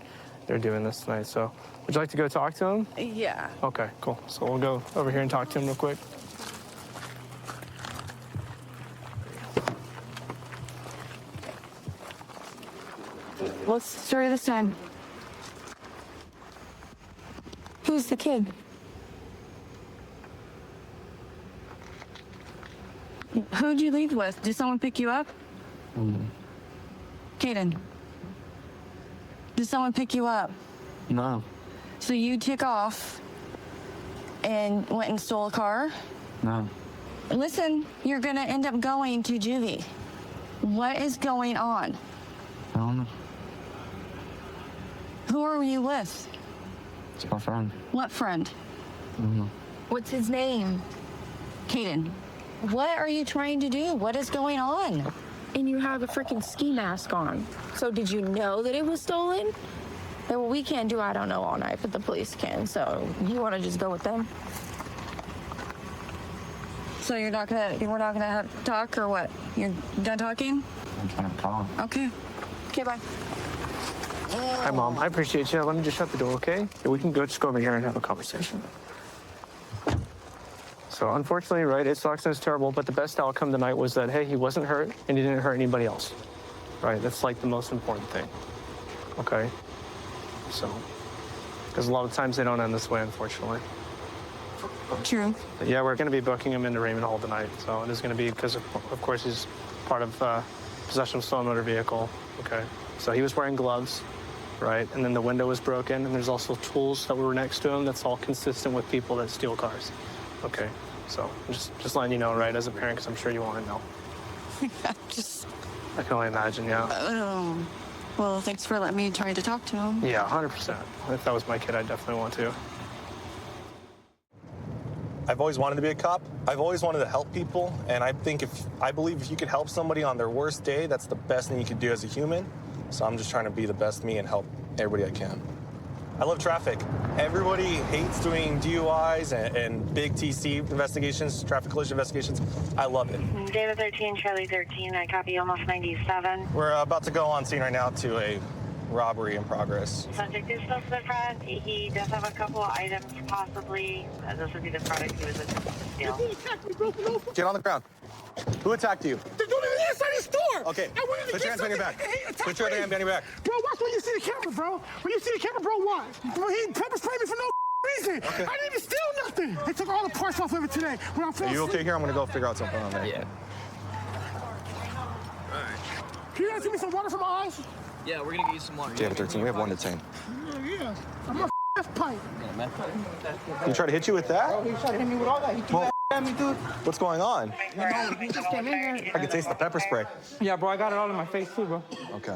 they're doing this tonight. So would you like to go talk to him? Yeah. Okay, cool. So we'll go over here and talk to him real quick. What's the story this time? Who's the kid? Who'd you leave with? Did someone pick you up? Kaden, did someone pick you up? No. So you took off and went and stole a car? No. Listen, you're gonna end up going to juvie. What is going on? I don't know. Who are you with? It's my friend. What friend? I don't know. What's his name? Kaden. What are you trying to do? What is going on? And you have a freaking ski mask on. So did you know that it was stolen? Well, we can't do I don't know all night, but the police can. So you want to just go with them? So we're not gonna have talk or what? You're done talking? I'm trying to call. Okay. Okay, bye. Hi, Mom. I appreciate you. Let me just shut the door, okay? We can just go over here and have a conversation. So unfortunately, right, it sucks and it's terrible, but the best outcome tonight was that, hey, he wasn't hurt and he didn't hurt anybody else. Right? That's like the most important thing. Okay? So, because a lot of times they don't end this way, unfortunately. True. But yeah, we're going to be booking him into Raymond Hall tonight. So it is going to be because, of course, he's part of possession of stolen motor vehicle. Okay? So he was wearing gloves, right? And then the window was broken, and there's also tools that were next to him. That's all consistent with people that steal cars. Okay? So just letting you know, right, as a parent, because I'm sure you want to know. I can only imagine, yeah. Well, thanks for letting me try to talk to him. Yeah, 100%. If that was my kid, I'd definitely want to. I've always wanted to be a cop. I've always wanted to help people, and I believe if you could help somebody on their worst day, that's the best thing you could do as a human. So I'm just trying to be the best me and help everybody I can. I love traffic. Everybody hates doing DUIs and big TC investigations, traffic collision investigations. I love it. David 13, Charlie 13, I copy almost 97. We're about to go on scene right now to a robbery in progress. Subject is still to the front. He does have a couple of items, possibly. This would be the product he was attempting to steal. Get on the ground. Who attacked you? They're doing it inside the store. Okay, put your hands behind your back. Put your hands behind your back. Bro, watch when you see the camera, bro. When you see the camera, bro, watch. Bro, he pepper sprayed me for no reason. I didn't even steal nothing. They took all the parts off of it today. When I'm Are you okay here? I'm gonna go figure out something on there. Yeah. Can you guys give me some water for my eyes? Yeah, we're gonna get you some water. David 13, we have one detained. Yeah. I'm a F pipe. He tried to hit you with that? Bro, he tried to hit me with all that. He threw that at me, dude. What's going on? You know, he just came in here. I can taste the pepper spray. Yeah, bro, I got it all in my face too, bro. Okay.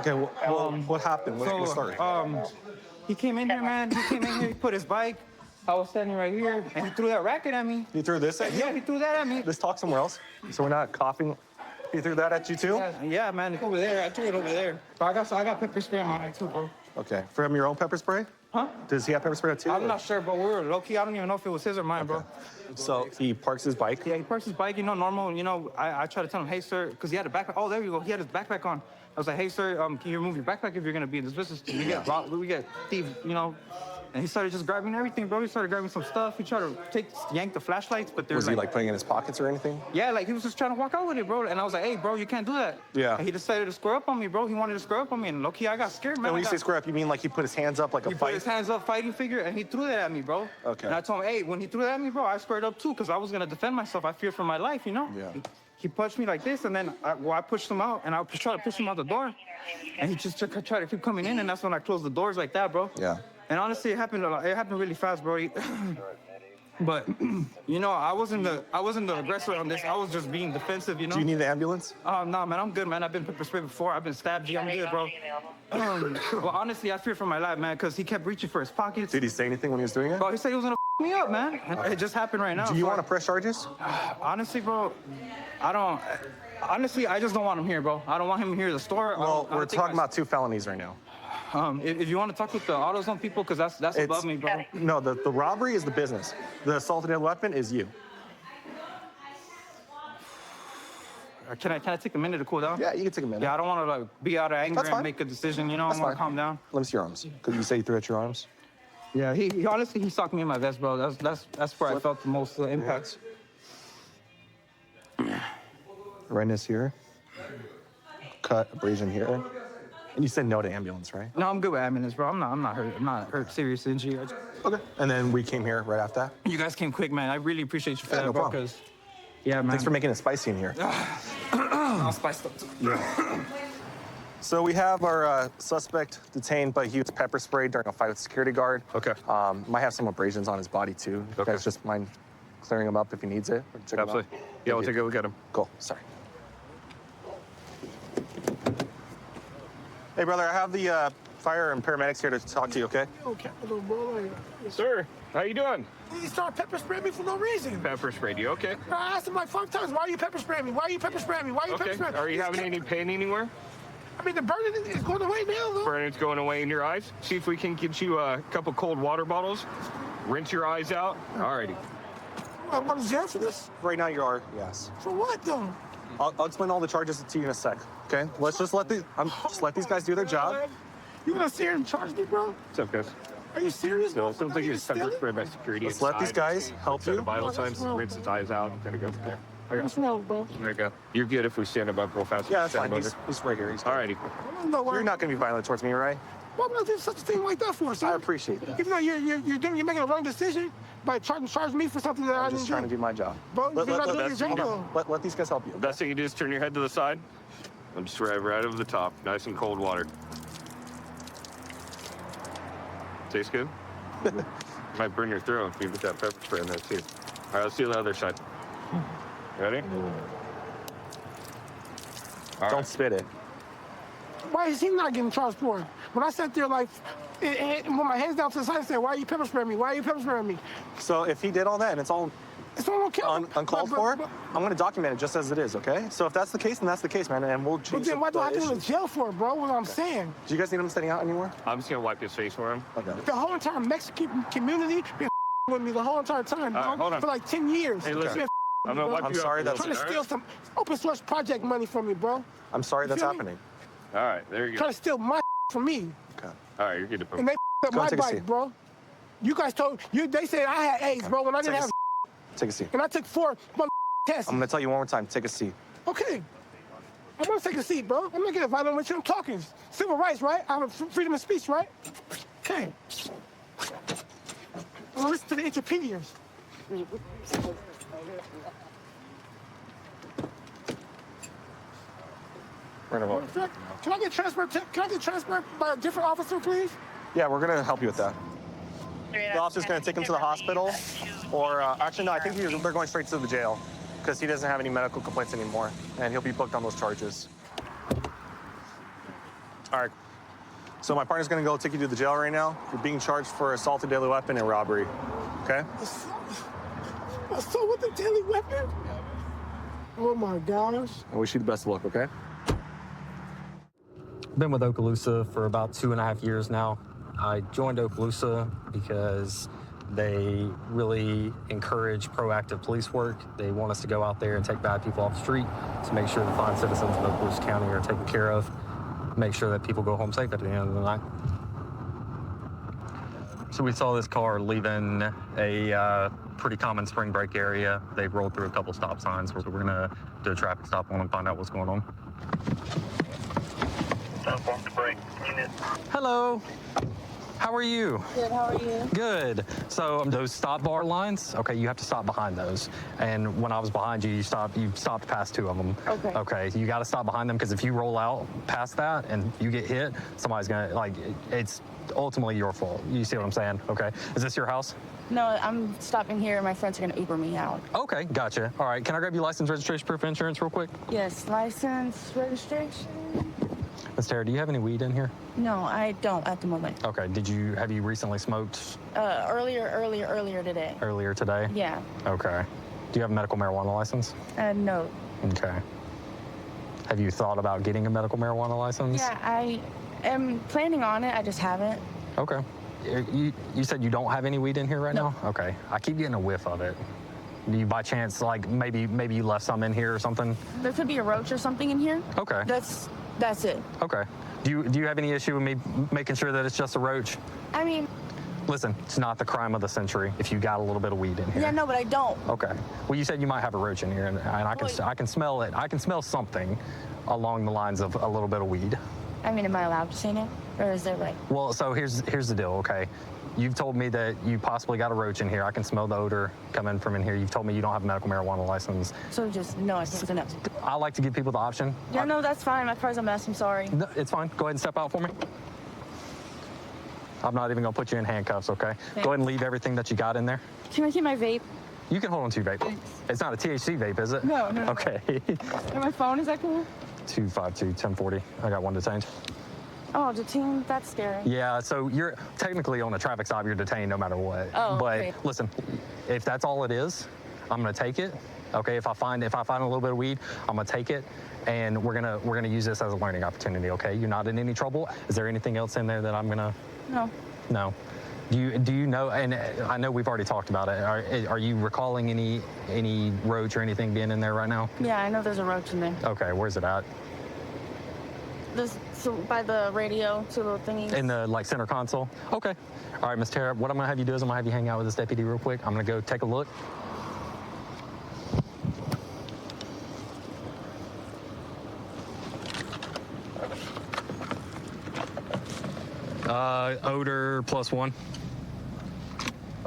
Okay, what happened? What started? He came in here, man. He came in here, he put his bike. I was standing right here, and he threw that racket at me. He threw this at you? Yeah, he threw that at me. Let's talk somewhere else. So we're not coughing. He threw that at you too? Yeah, man, it's over there. I threw it over there. So I got pepper spray on my eye too, bro. Okay. From your own pepper spray? Huh? Does he have pepper spray too? I'm not sure, but we were low-key. I don't even know if it was his or mine, bro. So he parks his bike? Yeah, he parks his bike, normal. I try to tell him, hey, sir, because he had a backpack. Oh, there you go. He had his backpack on. I was like, hey, sir, can you remove your backpack if you're going to be in this business? We get thieves, And he started just grabbing everything, bro. He started grabbing some stuff. He tried to yank the flashlights, but Was he like putting it in his pockets or anything? Yeah, like he was just trying to walk out with it, bro. And I was like, hey, bro, you can't do that. Yeah. And he decided to square up on me, bro. He wanted to square up on me, and low-key, I got scared, man. And when you say square up, you mean like he put his hands up like a He fight? put his hands up, fighting figure, and he threw that at me, bro. Okay. And I told him, hey, when he threw that at me, bro, I squared up too, because I was going to defend myself. I feared for my life, Yeah. He punched me like this, and then I pushed him out, and I tried to push him out the door. And he just tried to keep coming in, and that's when I closed the doors like that, bro. Yeah. And honestly, it happened really fast, bro. But I wasn't the aggressor on this. I was just being defensive, Do you need an ambulance? Nah, man, I'm good, man. I've been pepper sprayed before. I've been stabbed. I'm good, bro. Well, honestly, I fear for my life, man, because he kept reaching for his pockets. Did he say anything when he was doing it? Bro, he said he was gonna me up, man. And it just happened right now. Do you want to press charges? Honestly, bro, I don't. Honestly, I just don't want him here, bro. I don't want him here at the store. Well, we're talking about 2 felonies right now. If you want to talk with the AutoZone people, because that's above me, bro. No, the robbery is the business. The assault and weapon is you. Can I take a minute to cool down? Yeah, you can take a minute. Yeah, I don't want to be out of anger That's and fine. make a decision. I That's want to fine. calm down. Let me see your arms. Because you say you threw at your arms? Yeah, he honestly he socked me in my vest, bro. That's where I felt the most impact. Redness here. Cut, abrasion here. And you said no to ambulance, right? No, I'm good with ambulance, bro. I'm not hurt. I'm not hurt. Serious injury. Okay. And then we came here right after that? You guys came quick, man. I really appreciate you for that, no bro. problem. Because, yeah, man. Thanks for making it spicy in here. I'll spice up too. Yeah. So we have our suspect detained, but he was pepper sprayed during a fight with a security guard. Okay. Might have some abrasions on his body too. You guys just mind clearing him up if he needs it? Or check him out? Absolutely. Yeah, we'll take a look at him. Cool. Sorry. Hey, brother, I have the fire and paramedics here to talk to you, okay? Okay, bro. Sir, how you doing? He started pepper spraying me for no reason. Pepper sprayed you, okay? I asked him like 5 times, why are you pepper spraying me? Why are you pepper spraying me? Why are you pepper Okay. spraying me? Are you having any pain anywhere? I mean, the burning is going away now, though. Burning's going away in your eyes. See if we can get you a couple cold water bottles. Rinse your eyes out. Alrighty. I'm going to jail for this? Right now you are, yes. For what, though? I'll explain all the charges to you in a sec, okay? Let's just let these guys do their job. You gonna sit here and charge me, bro? What's up, guys? Are you serious? No, it sounds like he's pepper sprayed by security. Let's let these guys help Set you. a vital What's signs, wrong? rinse his eyes out, and kind of go from there. What's wrong, bro? There you go. You're good if we stand above real fast. Yeah, that's Stand fine. above He's right here. He's Alrighty. You're not going to be violent towards me, right? Why would I do such a thing like that for, sir? I appreciate that. Even though you're making a wrong decision by charging me for something that I I'm didn't just trying to do my job. Bro, you're not doing your job, though. Let these guys help you. Best thing you do is turn your head to the side. And just right over the top. Nice and cold water. Tastes good? Might burn your throat if you put that pepper spray in there too. All right, let's do the other side. Ready? Don't spit it. Why is he not getting charged for it? When I sat there like, with my hands down to the side, I said, why are you pepper spraying me? Why are you pepper spraying me? So if he did all that and it's all uncalled for, I'm going to document it just as it is, okay? So if that's the case, then that's the case, man, and we'll But change then why do I have to go to issues. jail for it, bro? What I'm saying. Do you guys need him staying out anymore? I'm just gonna wipe his face for him. Okay. The whole entire Mexican community been with me the whole entire time, bro. hold on. For like 10 years. Hey, listen. Been I'm gonna wipe I'm you sorry up. that's- trying to steal some open source project money from me, bro. I'm sorry that's feel me? happening. All right, there you go. Trying to steal my from me. Okay. All right, you're good to And they up Go my take a bike, seat. bro. You guys they said I had AIDS, bro, when I didn't Take a have Take a seat. and I took 4 tests. I'm going to tell you one more time. Take a seat. Okay. I'm gonna take a seat, bro. I'm not getting violent with you. I'm talking civil rights, right? I have freedom of speech, right? Okay. Well, listen to the entrepreneurs. Can I get transferred? Can I get transferred by a different officer, please? Yeah, we're gonna help you with that. The officer's gonna take him to the hospital, or actually no, I think they're going straight to the jail because he doesn't have any medical complaints anymore, and he'll be booked on those charges. All right. So my partner's gonna go take you to the jail right now. You're being charged for assault with a deadly weapon and robbery. Okay? Assault with a deadly weapon? Oh my gosh. I wish you the best of luck. Okay? Been with Okaloosa for about 2.5 years now. I joined Okaloosa because they really encourage proactive police work. They want us to go out there and take bad people off the street to make sure the fine citizens of Okaloosa County are taken care of, make sure that people go home safe at the end of the night. So we saw this car leaving a pretty common spring break area. They rolled through a couple stop signs. So we're gonna do a traffic stop on and find out what's going on. Hello. How are you? Good, how are you? Good. So those stop bar lines, okay, you have to stop behind those. And when I was behind you, you stopped past 2 of them. Okay. Okay, you got to stop behind them because if you roll out past that and you get hit, somebody's gonna, like, it's ultimately your fault. You see what I'm saying? Okay. Is this your house? No, I'm stopping here. My friends are going to Uber me out. Okay, gotcha. All right, can I grab your license, registration, proof of insurance real quick? Yes, license, registration. Miss Tara, do you have any weed in here? No, I don't at the moment. Okay, have you recently smoked? Earlier today. Earlier today? Yeah. Okay. Do you have a medical marijuana license? No. Okay. Have you thought about getting a medical marijuana license? Yeah, I am planning on it. I just haven't. Okay. You said you don't have any weed in here right now? Okay. I keep getting a whiff of it. Do you by chance, like, maybe you left some in here or something? There could be a roach or something in here. Okay. That's it. Okay. Do you have any issue with me making sure that it's just a roach? I mean... Listen, it's not the crime of the century if you got a little bit of weed in here. Yeah, no, but I don't. Okay. Well, you said you might have a roach in here, and I can smell it. I can smell something along the lines of a little bit of weed. I mean, am I allowed to say no? Or is there like... Well, so here's the deal, okay? You've told me that you possibly got a roach in here. I can smell the odor coming from in here. You've told me you don't have a medical marijuana license. So just, no, I think it's a no. I like to give people the option. Yeah, no, that's fine. My car's a mess. I'm sorry. No, it's fine. Go ahead and step out for me. I'm not even going to put you in handcuffs, okay? Thanks. Go ahead and leave everything that you got in there. Can I keep my vape? You can hold on to your vape. Thanks. It's not a THC vape, is it? No. Okay. And my phone, is that cool? 252-1040. I got one detained. Oh, detained? That's scary. Yeah, so you're technically on a traffic stop, you're detained no matter what. Oh, but okay. Listen, if that's all it is, I'm gonna take it. Okay, if I find a little bit of weed, I'm gonna take it, and we're gonna use this as a learning opportunity. Okay, you're not in any trouble. Is there anything else in there that I'm gonna? No. No. Do you know? And I know we've already talked about it. Are you recalling any roach or anything being in there right now? Yeah, I know there's a roach in there. Okay, where's it at? So by the radio, 2 little thingies. In the center console? Okay. All right, Miss Tara, what I'm gonna have you do is I'm gonna have you hang out with this deputy real quick. I'm gonna go take a look. Odor +1.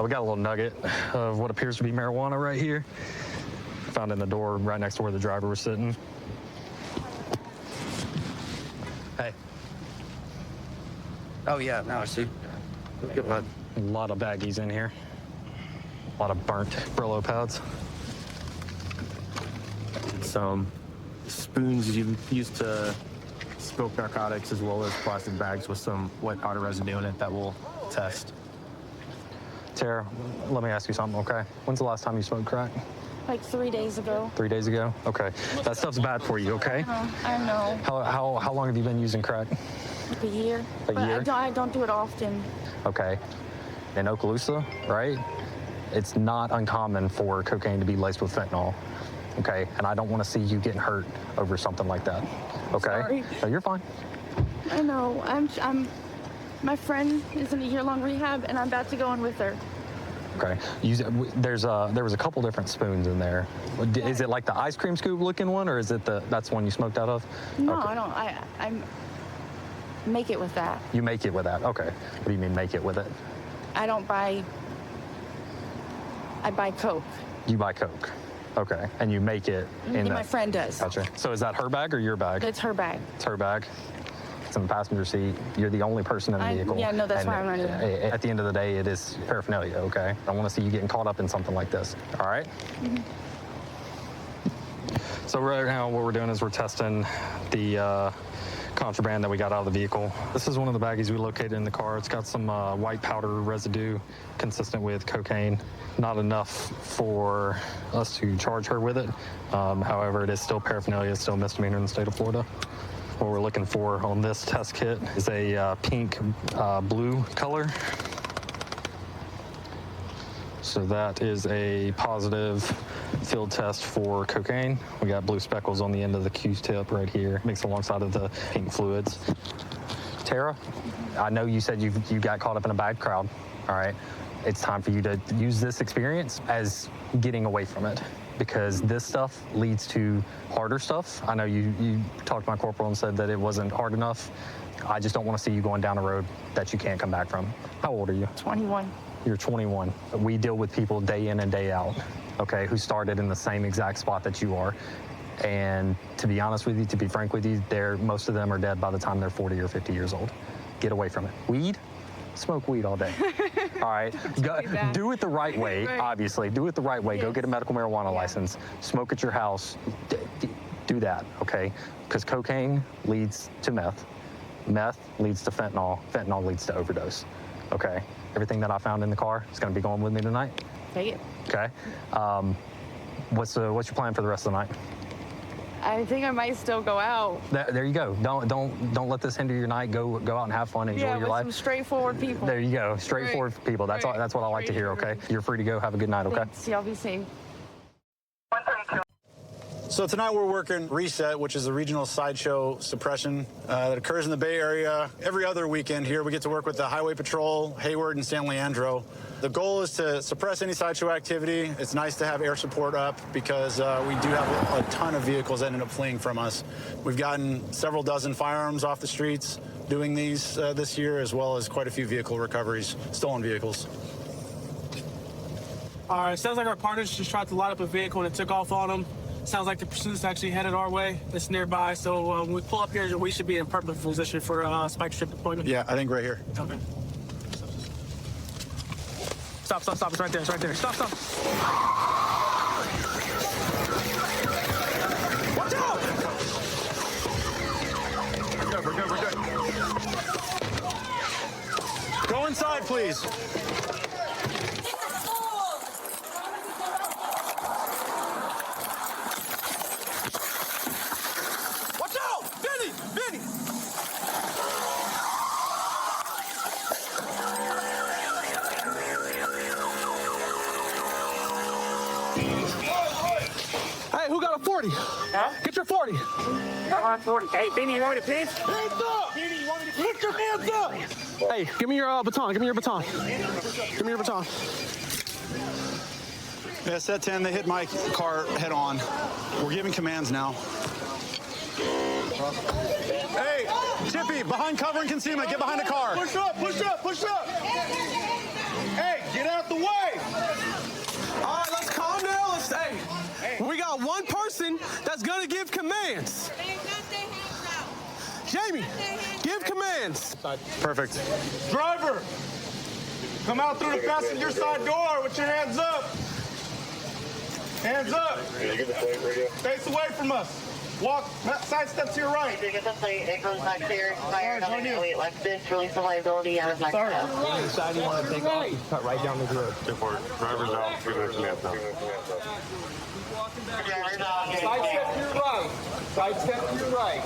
We got a little nugget of what appears to be marijuana right here. Found in the door right next to where the driver was sitting. Hey. Oh, yeah, now I see. A lot of baggies in here. A lot of burnt Brillo pads. Some spoons used to smoke narcotics, as well as plastic bags with some wet powder residue in it that we'll test. Tara, let me ask you something, okay? When's the last time you smoked crack? Like 3 days ago. 3 days ago? Okay. That stuff's bad for you, okay? I know. How long have you been using crack? Like a year. Year? I don't do it often. Okay. In Okaloosa, right? It's not uncommon for cocaine to be laced with fentanyl, okay? And I don't want to see you getting hurt over something like that, okay? Sorry. No, you're fine. I know. My friend is in a year-long rehab, and I'm about to go in with her. Okay. There was a couple different spoons in there. Is it like the ice cream scoop looking one, or is it that's the one you smoked out of? No, okay. I don't. I make it with that. You make it with that. Okay. What do you mean make it with it? I don't buy I buy Coke. You buy Coke. Okay. And you make it in And that. my friend does. Gotcha. So is that her bag or your bag? It's her bag. It's her bag. It's in the passenger seat. You're the only person in the vehicle. Yeah, no, that's And why I'm running. At the end of the day, it is paraphernalia, okay? I want to see you getting caught up in something like this. All right? So right now what we're doing is we're testing the contraband that we got out of the vehicle. This is one of the baggies we located in the car. It's got some white powder residue consistent with cocaine. Not enough for us to charge her with it. However, it is still paraphernalia. It's still a misdemeanor in the state of Florida. What we're looking for on this test kit is a pink blue color. So that is a positive field test for cocaine. We got blue speckles on the end of the Q-tip right here, mixed alongside of the pink fluids. Tara, I know you said you got caught up in a bad crowd, all right? It's time for you to use this experience as getting away from it, because this stuff leads to harder stuff. I know you talked to my corporal and said that it wasn't hard enough. I just don't want to see you going down a road that you can't come back from. How old are you? 21. You're 21. We deal with people day in and day out, okay, who started in the same exact spot that you are. And to be honest with you, to be frank with you, most of them are dead by the time they're 40 or 50 years old. Get away from it. Weed? Smoke weed all day. All right? Do it the right way, obviously. Do it the right way. Go get a medical marijuana license. Smoke at your house. Do that, okay? Because cocaine leads to meth. Meth leads to fentanyl. Fentanyl leads to overdose, okay? Everything that I found in the car is going to be going with me tonight. Take it. Okay. What's your plan for the rest of the night? I think I might still go out. There you go. Don't let this hinder your night. Go out and have fun. Enjoy your with life. some straightforward people. There you go. Straightforward people. That's all. That's what I like to hear. Okay. You're free to go. Have a good night. Okay. Thanks. Y'all be safe. So tonight we're working Reset, which is a regional sideshow suppression that occurs in the Bay Area every other weekend here. We get to work with the Highway Patrol, Hayward, and San Leandro. The goal is to suppress any sideshow activity. It's nice to have air support up because we do have a ton of vehicles that end up fleeing from us. We've gotten several dozen firearms off the streets doing these this year, as well as quite a few vehicle recoveries, stolen vehicles. All right, sounds like our partners just tried to light up a vehicle and it took off on them. Sounds like the pursuit's actually headed our way. It's nearby, so when we pull up here, we should be in perfect position for spike strip deployment. Yeah, I think right here. Okay. Stop. It's right there. Stop. Watch out! We're good. Go inside, please. Watch out! Benny! Hey, who got a 40? Huh? Get your 40. I want 40. Hey, Benny, you want me to pinch? Hands up! Benny, you want me to put your hands up? Hey, give me your baton. Give me your baton. Yeah, set 10, they hit my car head on. We're giving commands now. Hey, Chippy, behind cover and concealment, get behind the car. Push up! Hey, get out the way! All right, let's calm down. We got one person that's gonna give commands. Jamie, give commands. Perfect. Driver, come out through the passenger side door with your hands up. Hands up. Face away from us. Walk, side step to your right. It goes back there, expired on the 08 Lexus, release the liability out of my car. Any side you want to take off, you cut right down the road. Driver's out. Give it a chance now. Side step to your right. Side step to your right.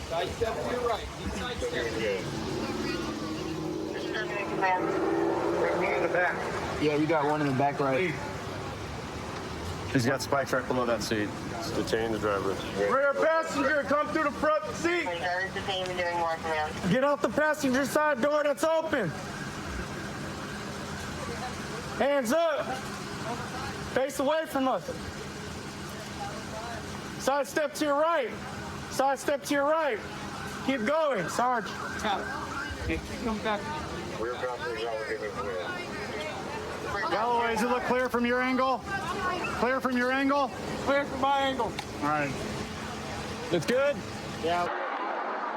Side step to your right. In the back. Yeah, we got one in the back right. He's got spikes right below that seat. Detain the driver. Rear passenger, come through the front seat. Get out the passenger side door that's open. Hands up. Face away from us. Side step to your right. Side step to your right. Keep going, Sarge. Come back. Galloway, does it look clear from your angle? Clear from your angle? Clear from my angle. All right. It's good? Yeah.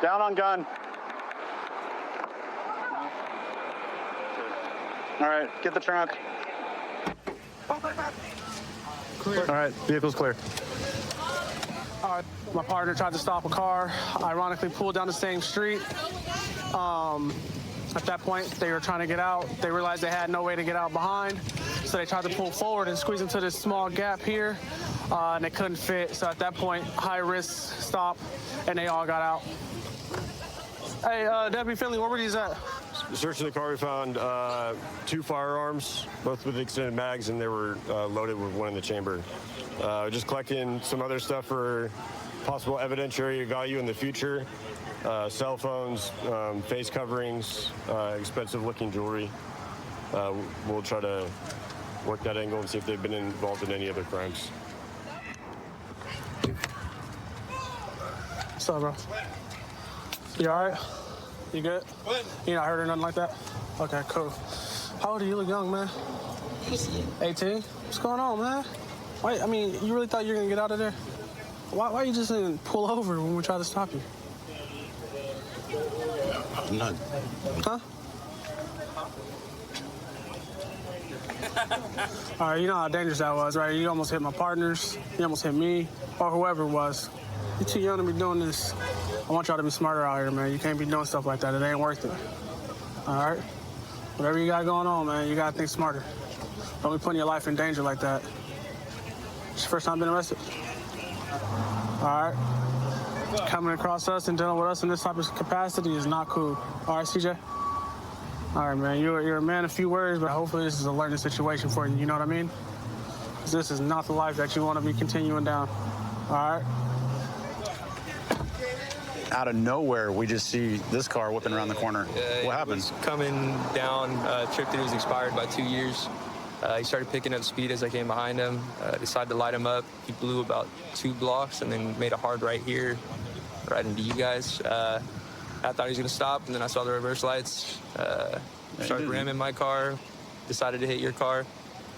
Down on gun. All right, get the trunk. Clear. All right, vehicle's clear. All right, my partner tried to stop a car, ironically pulled down the same street. At that point, they were trying to get out. They realized they had no way to get out behind, so they tried to pull forward and squeeze into this small gap here, and they couldn't fit. So at that point, high risk stop, and they all got out. Hey, Deputy Finley, where were these at? Searching the car, we found 2 firearms, both with extended mags, and they were loaded with one in the chamber. Just collecting some other stuff for possible evidentiary value in the future. Cell phones, face coverings, expensive-looking jewelry. We'll try to work that angle and see if they've been involved in any other crimes. What's up, bro? You all right? You good? You not hurt or nothing like that? Okay, cool. How old are you? You look young, man. 18? What's going on, man? Why? I mean, you really thought you were gonna get out of there? Why you just didn't pull over when we tried to stop you? None. Huh? All right, you know how dangerous that was, right? You almost hit my partners. You almost hit me, or whoever it was. You're too young to be doing this. I want y'all to be smarter out here, man. You can't be doing stuff like that. It ain't worth it. All right? Whatever you got going on, man, you got to think smarter. Don't be putting your life in danger like that. It's your first time being arrested. All right? Coming across us and dealing with us in this type of capacity is not cool. All right, CJ? All right, man. You're a man of few words, but hopefully this is a learning situation for you. You know what I mean? 'Cause this is not the life that you want to be continuing down. All right? Out of nowhere, we just see this car whipping around the corner. What happened? Was coming down, trip that was expired by 2 years. He started picking up speed as I came behind him. Decided to light him up. He blew about 2 blocks and then made a hard right here, right into you guys. I thought he was going to stop, and then I saw the reverse lights. Started ramming my car. Decided to hit your car.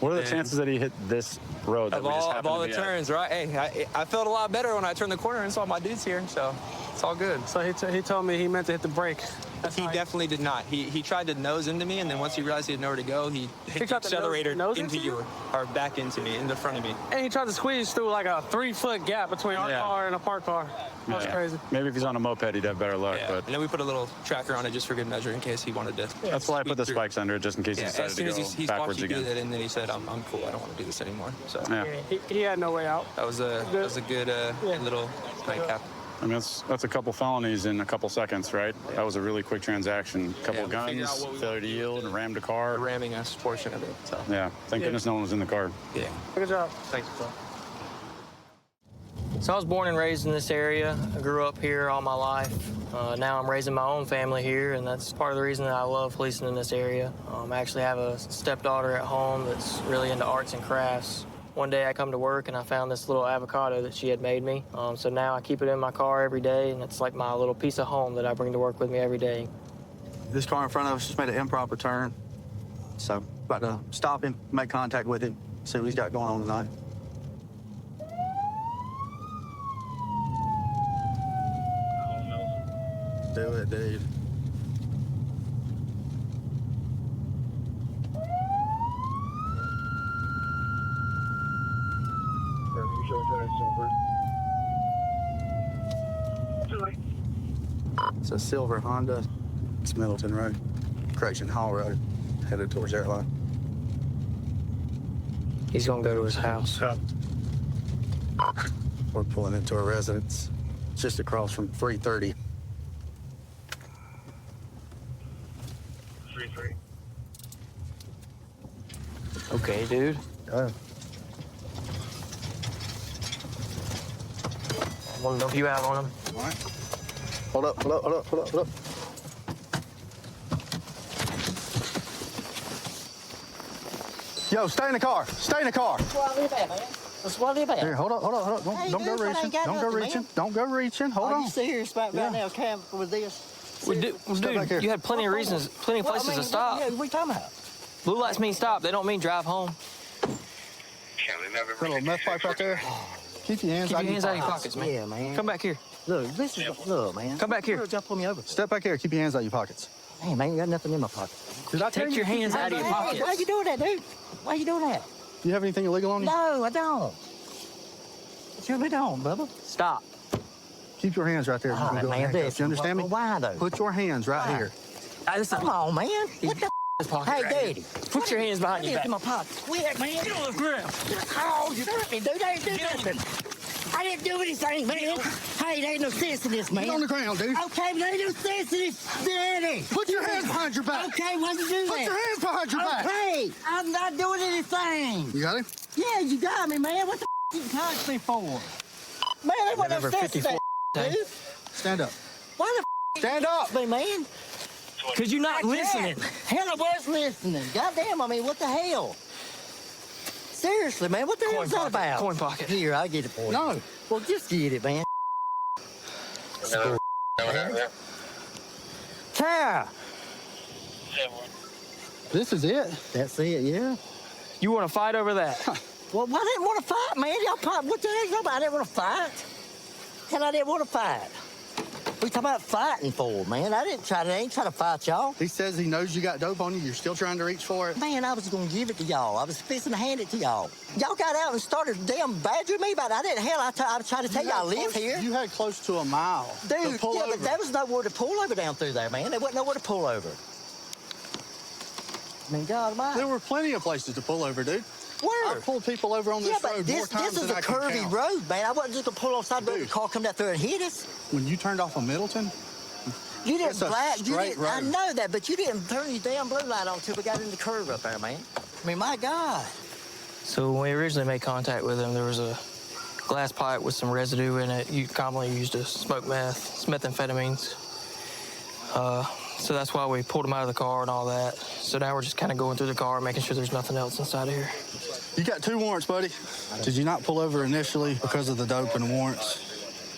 What are the chances that he hit this road that Of we just all, happened of all to the be at? turns, right? Hey, I felt a lot better when I turned the corner and saw my dudes here, so it's all good. So he told me he meant to hit the brake. He definitely did not. He tried to nose into me, and then once he realized he had nowhere to go, he hit the accelerator nose into you, or back into me, in the front of me. And he tried to squeeze through like a 3-foot gap between our car and a parked car. That was crazy. Maybe if he's on a moped, he'd have better luck. Yeah. But And then we put a little tracker on it just for good measure in case he wanted to. that's why I put the spikes under it, just in case he Yeah, decided as soon to as go he's backwards watched you do again. that, and then he said, I'm cool, I don't want to do this anymore. So Yeah. He had no way out. that was a good little nightcap. I mean, that's a couple felonies in a couple seconds, right? That was a really quick transaction. Couple we figured out guns, what we failure to yield, rammed a car. The ramming us portion of it. So Yeah, thank goodness no one was in the car. yeah. Good job. Thanks, bro. So I was born and raised in this area. I grew up here all my life. Now I'm raising my own family here, and that's part of the reason that I love policing in this area. I actually have a stepdaughter at home that's really into arts and crafts. One day I come to work and I found this little avocado that she had made me. So now I keep it in my car every day, and it's like my little piece of home that I bring to work with me every day. This car in front of us just made an improper turn. So about to stop him, make contact with him, see what he's got going on tonight. Do it, dude. It's a silver Honda. It's Middleton Road, Correction Hall Road, headed towards Airline. He's gonna go to his house. We're pulling into a residence just across from 330. 3-3. Okay, dude. Go. I want to know if you have on him. All right. Hold up, hold up, hold up, hold up, hold up. Yo, stay in the car. Stay in the car. Here, hold up, hold up, hold up. Don't go reaching. Don't go reaching. Don't go reaching. Hold on. Are you serious about right now, Cam, with this? Dude, you had plenty of reasons, plenty of places to stop. Yeah, what are you talking about? Blue lights mean stop. They don't mean drive home. Got a little meth pipe right there. Keep your hands, Keep out, your hands out of your pockets. pockets, man. Yeah, man. Come back here. Look, this is look, man. Come back here. Just pull me over. Step back here. Keep your hands out of your pockets. Hey, man, you got nothing in my pocket. Did I tell Take you your to keep hands out of your pockets. Why you doing that, dude? Why you doing that? Do you have anything illegal on you? No, I don't. Surely don't, Bubba. Stop. Keep your hands right there. All right, man, You understand me? Why, though? Put your hands right here. Come on, man. What the pocket Hey, right here. Daddy. Put your hands behind your Get back. in my pocket. Quit, man. Oh, you hurt me, dude. I didn't do nothing. I didn't do anything, man. Hey, there ain't no sense in this, man. Get on the ground, dude. Okay, but there ain't no sense in this, Daddy. Put your hands behind your back. Okay, why'd you do Put that? your hands behind your back. Okay, I'm not doing anything. You got him? Yeah, you got me, man. What the you touched me for? Man, there wasn't no November sense in that, 54th, dude. Stand up. Why the Stand up. me, man? Because you're not listening. Hell, I was listening. Goddamn, I mean, what the hell? Seriously, man, what the hell's that about? Coin pocket. Here, I'll get it for you. No. Well, just get it, man. Tara! This is it. That's it, yeah. You want to fight over that? Well, I didn't want to fight, man. Y'all probably, what the hell's that about? I didn't want to fight. Hell, I didn't want to fight. We talking about fighting for, man. I ain't trying to fight y'all. He says he knows you got dope on you. You're still trying to reach for it. Man, I was gonna give it to y'all. I was fixing to hand it to y'all. Y'all got out and started damn badgering me about it. I didn't. Hell, I was trying to tell you I live here. You had close to a mile. Dude, to pull yeah, over. but there was nowhere to pull over down through there, man. There wasn't nowhere to pull over. I mean, God almighty. There were plenty of places to pull over, dude. Where? I pulled people over on this Yeah, but road more times this is than a I can curvy count. road, man. I wasn't just gonna pull off side of the road and the car come down through and hit us. When you turned off of Middleton, You didn't It's a black. You straight didn't, I road. know that, but you didn't turn your damn blue light on until we got in the curve up there, man. I mean, my God. So when we originally made contact with him, there was a glass pipe with some residue in it. You commonly used to smoke meth, it's methamphetamines. So that's why we pulled him out of the car and all that. So now we're just kind of going through the car, making sure there's nothing else inside of here. you got 2 warrants, buddy. Did you not pull over initially because of the dope and the warrants?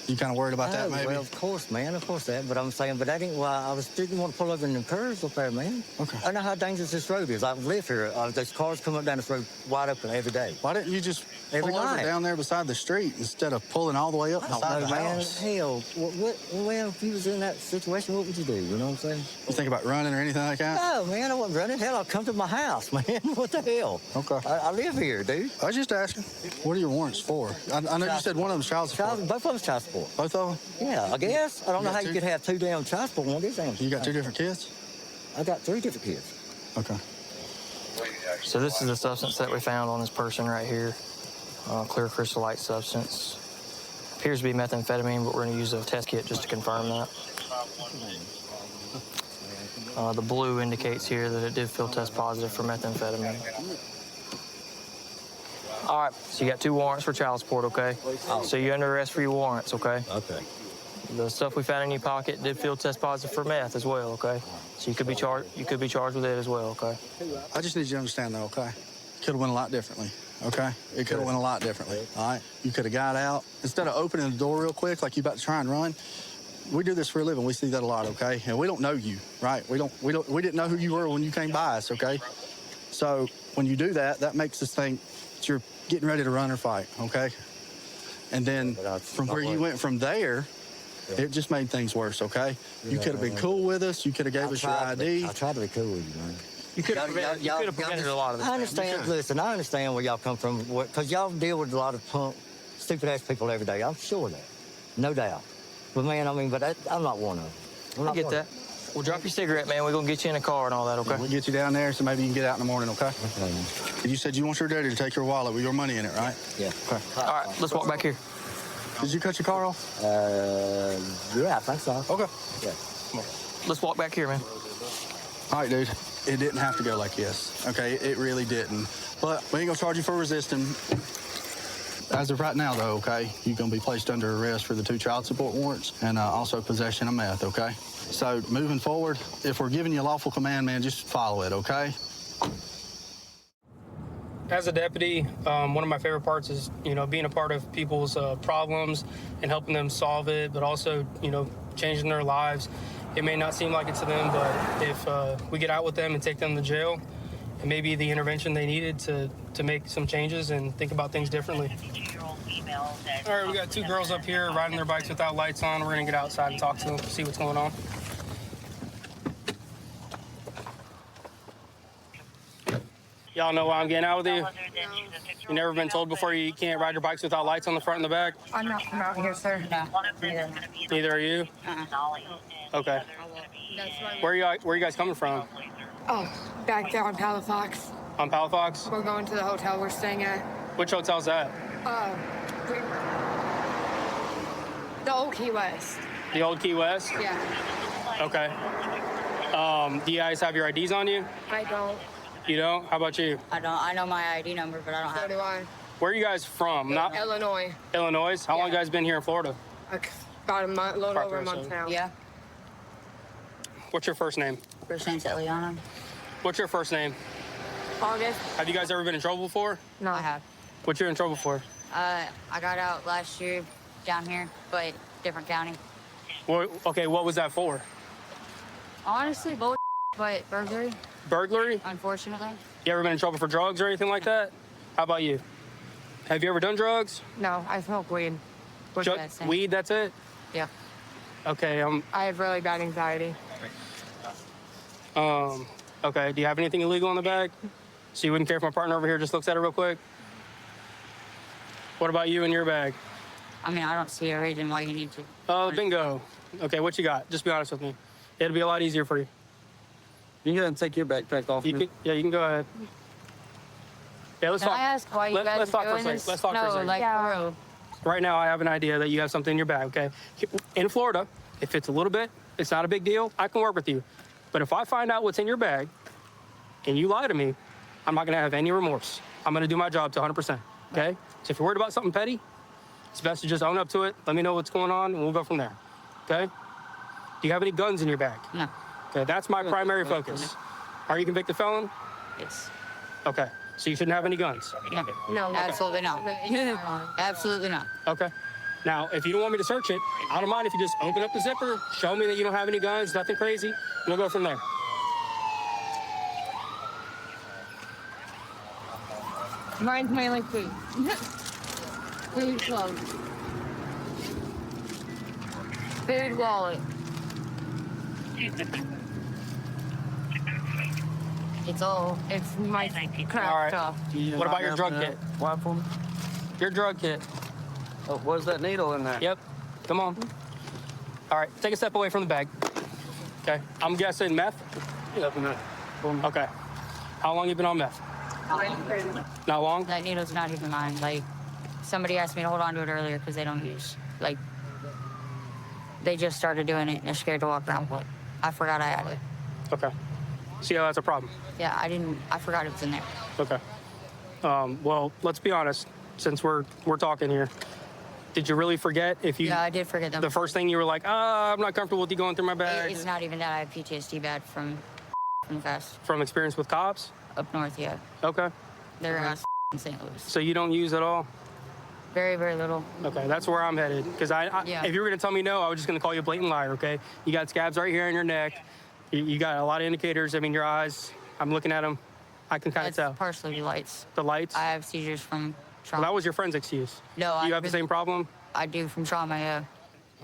You kind of worried about that, maybe? Well, of course, man, of course that. But I'm saying, but I didn't. Well, didn't want to pull over in the curves up there, man. Okay. I know how dangerous this road is. I live here. There's cars come up down this road wide open every day. Why didn't you just Every pull over night. down there beside the street instead of pulling all the way up I don't beside know, the man. house? Hell, well, if you was in that situation, what would you do? You know what I'm saying? You think about running or anything like that? No, man, I wasn't running. Hell, I'll come to my house, man. What the hell? Okay. I live here, dude. I was just asking. What are your warrants for? I know you said one of them's child support. Both of them's child support. Both of them? Yeah, I guess. I don't know got how you two? could have 2 damn child support on one of these damn. You got 2 different kids? I got 3 different kids. Okay. So this is the substance that we found on this person right here. Clear crystallite substance. Appears to be methamphetamine, but we're going to use a test kit just to confirm that. The blue indicates here that it did field test positive for methamphetamine. All right, so you got 2 warrants for child support, okay? So you're under arrest for your warrants, okay? Okay. The stuff we found in your pocket did field test positive for meth as well, okay? So you could be charged. You could be charged with it as well, okay? I just need you to understand, though, okay? Could have went a lot differently, okay? It could have went a lot differently, all right? You could have got out. Instead of opening the door real quick like you about to try and run, we do this for a living. We see that a lot, okay? And we don't know you, right? We didn't know who you were when you came by us, okay? So when you do that, that makes us think that you're getting ready to run or fight, okay? And then from where you went from there, it just made things worse, okay? You could have been cool with us. You could have gave us your ID. I tried to be cool with you, man. You could have prevented a lot of this. I understand. Listen, I understand where y'all come from, because y'all deal with a lot of punk, stupid-ass people every day. I'm sure of that. No doubt. But, man, I mean, I'm not one of them. I get that. We'll drop your cigarette, man. We're going to get you in a car and all that, okay? We'll get you down there so maybe you can get out in the morning, okay? You said you want your daddy to take your wallet with your money in it, right? Yeah. Okay. All right, let's walk back here. Did you cut your car off? Yeah, I think so. Okay. Yeah. Come on. Let's walk back here, man. All right, dude. It didn't have to go like this, okay? It really didn't. But we ain't gonna charge you for resisting. As of right now, though, okay, you're gonna be placed under arrest for the 2 child support warrants and also possession of meth, okay? So moving forward, if we're giving you a lawful command, man, just follow it, okay? As a deputy, one of my favorite parts is, being a part of people's problems and helping them solve it, but also, changing their lives. It may not seem like it to them, but if we get out with them and take them to jail, it may be the intervention they needed to make some changes and think about things differently. All right, we got 2 girls up here riding their bikes without lights on. We're gonna get outside and talk to them, see what's going on. Y'all know why I'm getting out with you? You never been told before you can't ride your bikes without lights on the front and the back? I'm not from out here, sir. No. Neither are you? Okay. Where are you guys coming from? Oh, back there on Palafox. On Palafox? We're going to the hotel we're staying at. Which hotel's that? The old Key West. The old Key West? Yeah. Okay. Do you guys have your IDs on you? I don't. You don't? How about you? I don't. I know my ID number, but I don't have it. So do I. Where are you guys from? Not Illinois. Illinois? How long you guys been here in Florida? About a month, a little over a month now. Yeah. What's your first name? First name's Eliana. What's your first name? August. Have you guys ever been in trouble before? No. I have. What you're in trouble for? I got out last year down here, but different county. Okay, what was that for? Honestly, but burglary. Burglary? Unfortunately. You ever been in trouble for drugs or anything like that? How about you? Have you ever done drugs? No, I smoke weed. Weed, that's it? Yeah. Okay, I have really bad anxiety. Okay, do you have anything illegal in the bag? So you wouldn't care if my partner over here just looks at it real quick? What about you in your bag? I mean, I don't see a reason why you need to. Oh, bingo. Okay, what you got? Just be honest with me. It'll be a lot easier for you. You can go ahead and take your backpack off. You can go ahead. Yeah, let's Can talk. I ask why you guys let's talk are for a doing second. this? Let's talk for a No, second. like, for real. Right now, I have an idea that you have something in your bag, okay? In Florida, if it's a little bit, it's not a big deal. I can work with you. But if I find out what's in your bag and you lie to me, I'm not going to have any remorse. I'm going to do my job to 100%, okay? So if you're worried about something petty, it's best to just own up to it. Let me know what's going on, and we'll go from there, okay? Do you have any guns in your bag? No. Okay, that's my primary focus. Are you a convicted felon? Yes. Okay, so you shouldn't have any guns? No. No. Absolutely not. Absolutely not. Okay. Now, if you don't want me to search it, I don't mind if you just open up the zipper, show me that you don't have any guns, nothing crazy, and we'll go from there. Mine's mainly food. Food clothes. Food wallet. It's my crap All right. stuff. What about your drug kit? What for me? Your drug kit. Oh, what's that needle in there? Yep. Come on. All right, take a step away from the bag. Okay. I'm guessing meth? Yep. Okay. How long you been on meth? Not long? That needle's not even mine. Like, somebody asked me to hold on to it earlier because they don't use, like, they just started doing it and they're scared to walk around with it. I forgot I had it. Okay. See how that's a problem? Yeah, I forgot it was in there. Okay. Well, let's be honest, since we're talking here. Did you really forget if you... Yeah, I did forget them. The first thing you were like, I'm not comfortable with you going through my bag. It's not even that. I have PTSD bad from the past. From experience with cops? Up north, yeah. Okay. They're in St. Louis. So you don't use at all? Very, very little. Okay, that's where I'm headed. Because Yeah. if you were going to tell me no, I was just going to call you a blatant liar, okay? You got scabs right here on your neck. You got a lot of indicators. I mean, your eyes, I'm looking at them. I can kind of tell. Partially the lights. The lights? I have seizures from trauma. Well, that was your friend's excuse. No, You have the same problem? I do from trauma, yeah.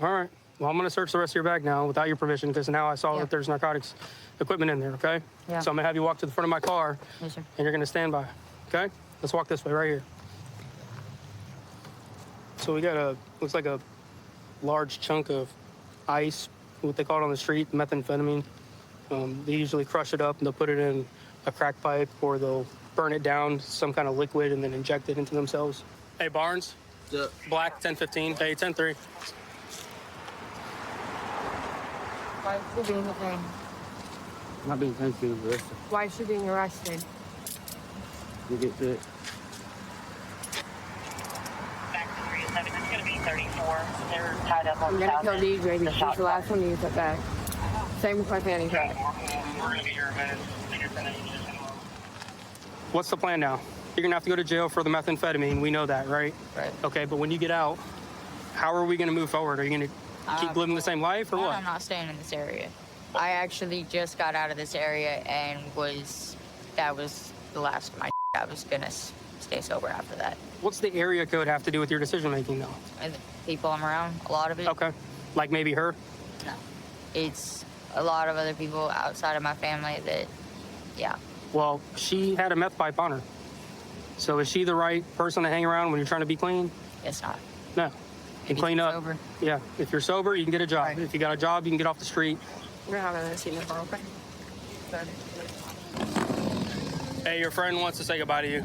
All right. Well, I'm going to search the rest of your bag now without your permission because now I saw that there's narcotics equipment in there, okay? Yeah. So I'm going to have you walk to the front of my car, Yes, sir. and you're going to stand by, okay? Let's walk this way right here. So we got looks like a large chunk of ice, what they call it on the street, methamphetamine. They usually crush it up and they'll put it in a crack pipe or they'll burn it down, some kind of liquid, and then inject it into themselves. Hey, Barnes? Yeah. Black, 1015. Hey, 10-3. Why is she being arrested? Not being considered arrested. Why is she being arrested? You get to it. It's going to be 34. They're tied up on I'm the gonna south kill end. these babies. The She's south the last one you put back. Same with my fanny pack. What's the plan now? You're gonna have to go to jail for the methamphetamine. We know that, right? Right. Okay, but when you get out, how are we gonna move forward? Are you gonna keep living the same life or No, what? I'm not staying in this area. I actually just got out of this area and was that was the last of my I was gonna stay sober after that. What's the area code have to do with your decision making, though? And the people I'm around, a lot of it. Okay. Like maybe her? No. It's a lot of other people outside of my family that, yeah. Well, she had a meth pipe on her. So is she the right person to hang around when you're trying to be clean? It's not. No. And clean up. Sober. Yeah. If you're sober, you can get a job. Right. If you got a job, you can get off the street. We're having a scene in okay? Hey, your friend wants to say goodbye to you.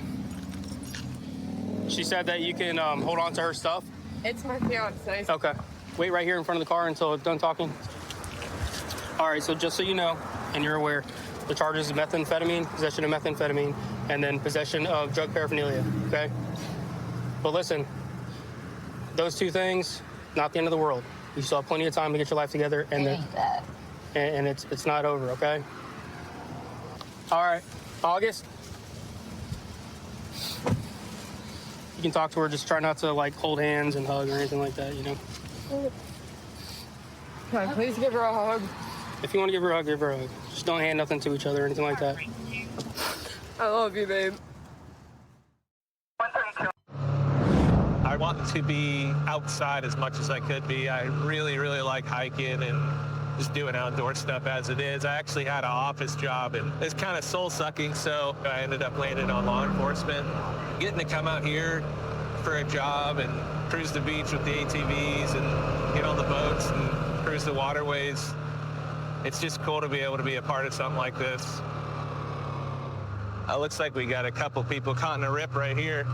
She said that you can hold on to her stuff. It's my fiance. Okay. Wait right here in front of the car until it's done talking. All right, so just so you know, and you're aware, the charges is methamphetamine, possession of methamphetamine, and then possession of drug paraphernalia, okay? But listen, those two things, not the end of the world. You still have plenty of time to get your life together, and it's not over, okay? All right, August. You can talk to her, just try not to like hold hands and hug or anything like that, you know? Can I please give her a hug? If you want to give her a hug. Just don't hand nothing to each other or anything like that. I love you, babe. I wanted to be outside as much as I could be. I really, really like hiking and just doing outdoor stuff as it is. I actually had an office job and it's kind of soul-sucking, so I ended up landing on law enforcement. Getting to come out here for a job and cruise the beach with the ATVs and get on the boats and cruise the waterways. It's just cool to be able to be a part of something like this. Looks like we got a couple people caught in a rip right here.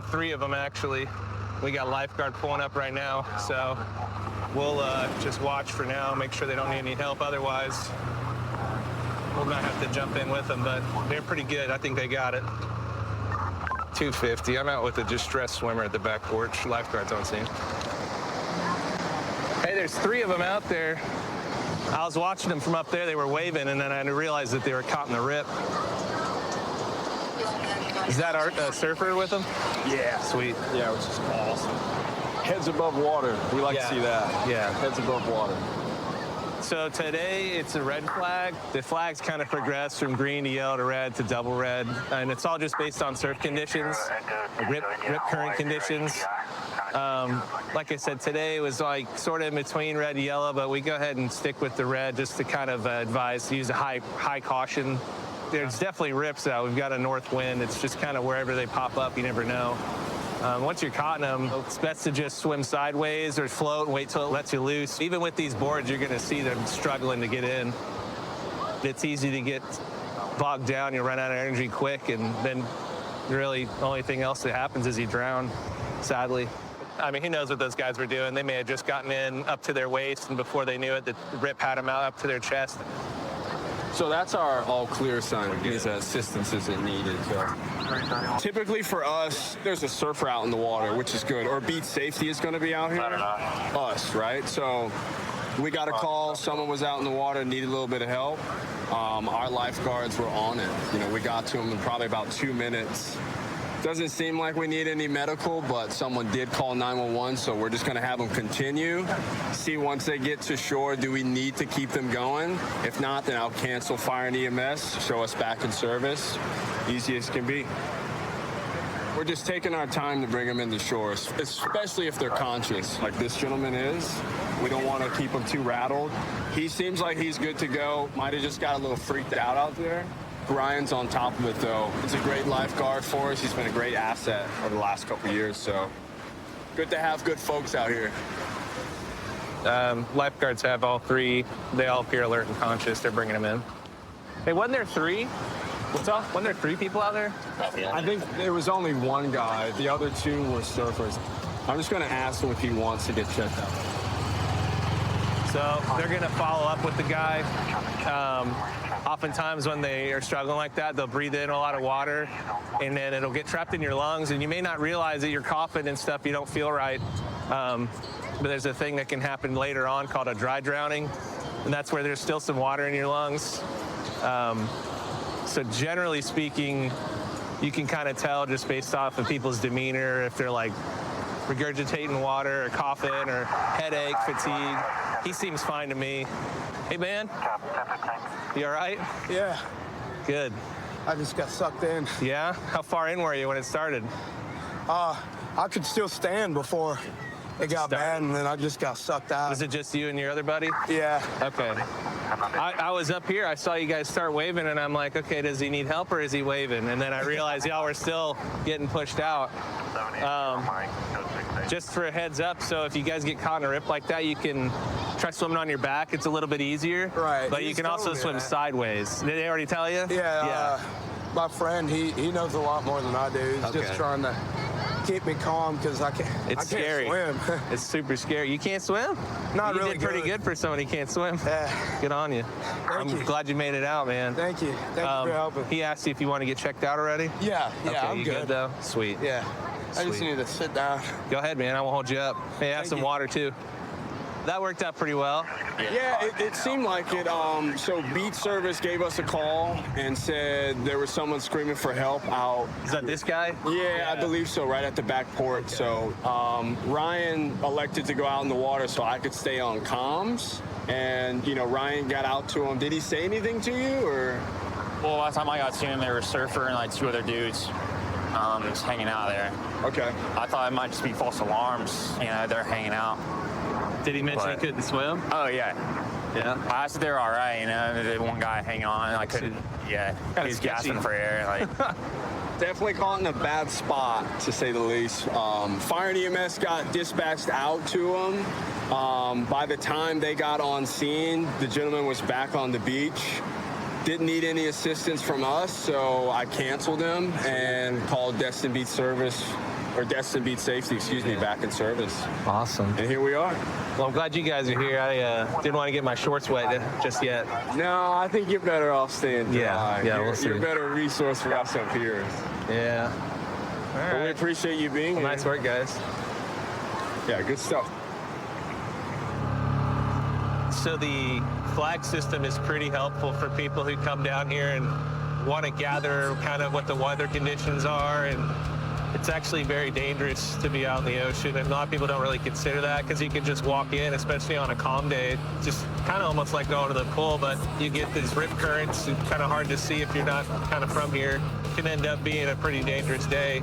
3 of them, actually. We got lifeguard pulling up right now, so we'll just watch for now, make sure they don't need any help. Otherwise, we'll not have to jump in with them, but they're pretty good. I think they got it. 250. I'm out with a distressed swimmer at the back porch. Lifeguards on scene. Hey, there's 3 of them out there. I was watching them from up there. They were waving, and then I realized that they were caught in the rip. Is that our surfer with them? Yeah. Sweet. Yeah, which is awesome. Heads above water. We like to see that. Yeah. Heads above water. So today it's a red flag. The flags kind of progress from green to yellow to red to double red. And it's all just based on surf conditions, rip current conditions. Like I said, today was like sort of in between red and yellow, but we go ahead and stick with the red just to kind of advise to use a high caution. There's definitely rips out. We've got a north wind. It's just kind of wherever they pop up, you never know. Once you're caught in them, it's best to just swim sideways or float and wait till it lets you loose. Even with these boards, you're gonna see them struggling to get in. It's easy to get bogged down. You run out of energy quick, and then really the only thing else that happens is you drown, sadly. I mean, who knows what those guys were doing? They may have just gotten in up to their waist, and before they knew it, the rip had them out up to their chest. So that's our all clear sign. It means that assistance isn't needed. So. Typically for us, there's a surfer out in the water, which is good. Or beach safety is going to be out here. Us, right? So we got a call. Someone was out in the water, needed a little bit of help. Our lifeguards were on it. You know, we got to them in probably about 2 minutes. Doesn't seem like we need any medical, but someone did call 911, so we're just going to have them continue. See once they get to shore, do we need to keep them going? If not, then I'll cancel fire and EMS, show us back in service. Easy as can be. We're just taking our time to bring them into shore, especially if they're conscious, like this gentleman is. We don't want to keep them too rattled. He seems like he's good to go. Might have just got a little freaked out there. Ryan's on top of it, though. He's a great lifeguard for us. He's been a great asset over the last couple of years, so good to have good folks out here. Lifeguards have all 3. They all appear alert and conscious. They're bringing them in. Hey, wasn't there 3? What's up? Wasn't there 3 people out there? I think there was only 1 guy. The other 2 were surfers. I'm just going to ask him if he wants to get checked out. So they're going to follow up with the guy. Oftentimes when they are struggling like that, they'll breathe in a lot of water, and then it'll get trapped in your lungs, and you may not realize that you're coughing and stuff, you don't feel right. But there's a thing that can happen later on called a dry drowning, and that's where there's still some water in your lungs. So generally speaking, you can kind of tell just based off of people's demeanor if they're like regurgitating water or coughing or headache, fatigue. He seems fine to me. Hey, man. You all right? Yeah. Good. I just got sucked in. Yeah? How far in were you when it started? I could still stand before it got bad, and then I just got sucked out. Was it just you and your other buddy? Yeah. Okay. I was up here. I saw you guys start waving, and I'm like, okay, does he need help or is he waving? And then I realized y'all were still getting pushed out. Just for a heads up, so if you guys get caught in a rip like that, you can try swimming on your back. It's a little bit easier. Right. But you can also swim sideways. Did they already tell you? Yeah. My friend, he knows a lot more than I do. He's just trying to keep me calm because I can't scary. swim. It's super scary. You can't swim? Not you really did pretty good for somebody who can't swim. Yeah. Good on you. Thank you. Glad you made it out, man. Thank you. Thank you for helping. He asked you if you want to get checked out already? Yeah, Okay, I'm you good. though? Sweet. Yeah. I just Sweet. need to sit down. Go ahead, man. I won't hold you up. Hey, have some water too. That worked out pretty well. Yeah, it seemed like it. So Beat Service gave us a call and said there was someone screaming for help out. Is that this guy? Yeah, I believe so, right at the back porch. So Ryan elected to go out in the water so I could stay on comms. And, you know, Ryan got out to him. Did he say anything to you, or? Well, last time I got to him, there were Surfer and like two other dudes just hanging out there. Okay. I thought it might just be false alarms. You know, they're hanging out. Did he mention he couldn't swim? Oh, yeah. Yeah? I asked if they were all right, you know. There's one guy hanging on, and I couldn't, yeah. Kinda He's sketchy. gasping for air, like. Definitely caught in a bad spot, to say the least. Fire and EMS got dispatched out to him. By the time they got on scene, the gentleman was back on the beach. Didn't need any assistance from us, so I canceled him and called Destin Beat Service, or Destin Beat Safety, excuse me, back in service. Awesome. And here we are. Well, I'm glad you guys are here. I didn't want to get my shorts wet just yet. No, I think you're better off staying dry. we'll see. You're a better resource for us up here. Yeah. All right. Well, we appreciate you being here. Nice work, guys. Yeah, good stuff. So the flag system is pretty helpful for people who come down here and want to gather kind of what the weather conditions are, and it's actually very dangerous to be out in the ocean, and a lot of people don't really consider that because you can just walk in, especially on a calm day. It's just kind of almost like going to the pool, but you get these rip currents. It's kind of hard to see if you're not kind of from here. It can end up being a pretty dangerous day.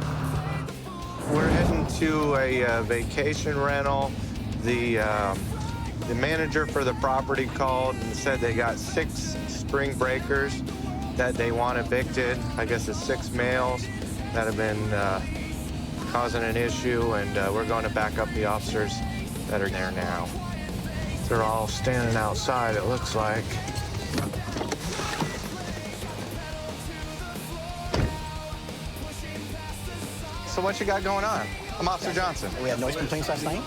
We're heading to a vacation rental. The manager for the property called and said they got 6 spring breakers that they want evicted. I guess it's 6 males that have been causing an issue, and we're going to back up the officers that are there now. They're all standing outside, it looks like. So what you got going on? I'm Officer Johnson. We had noise complaints last night,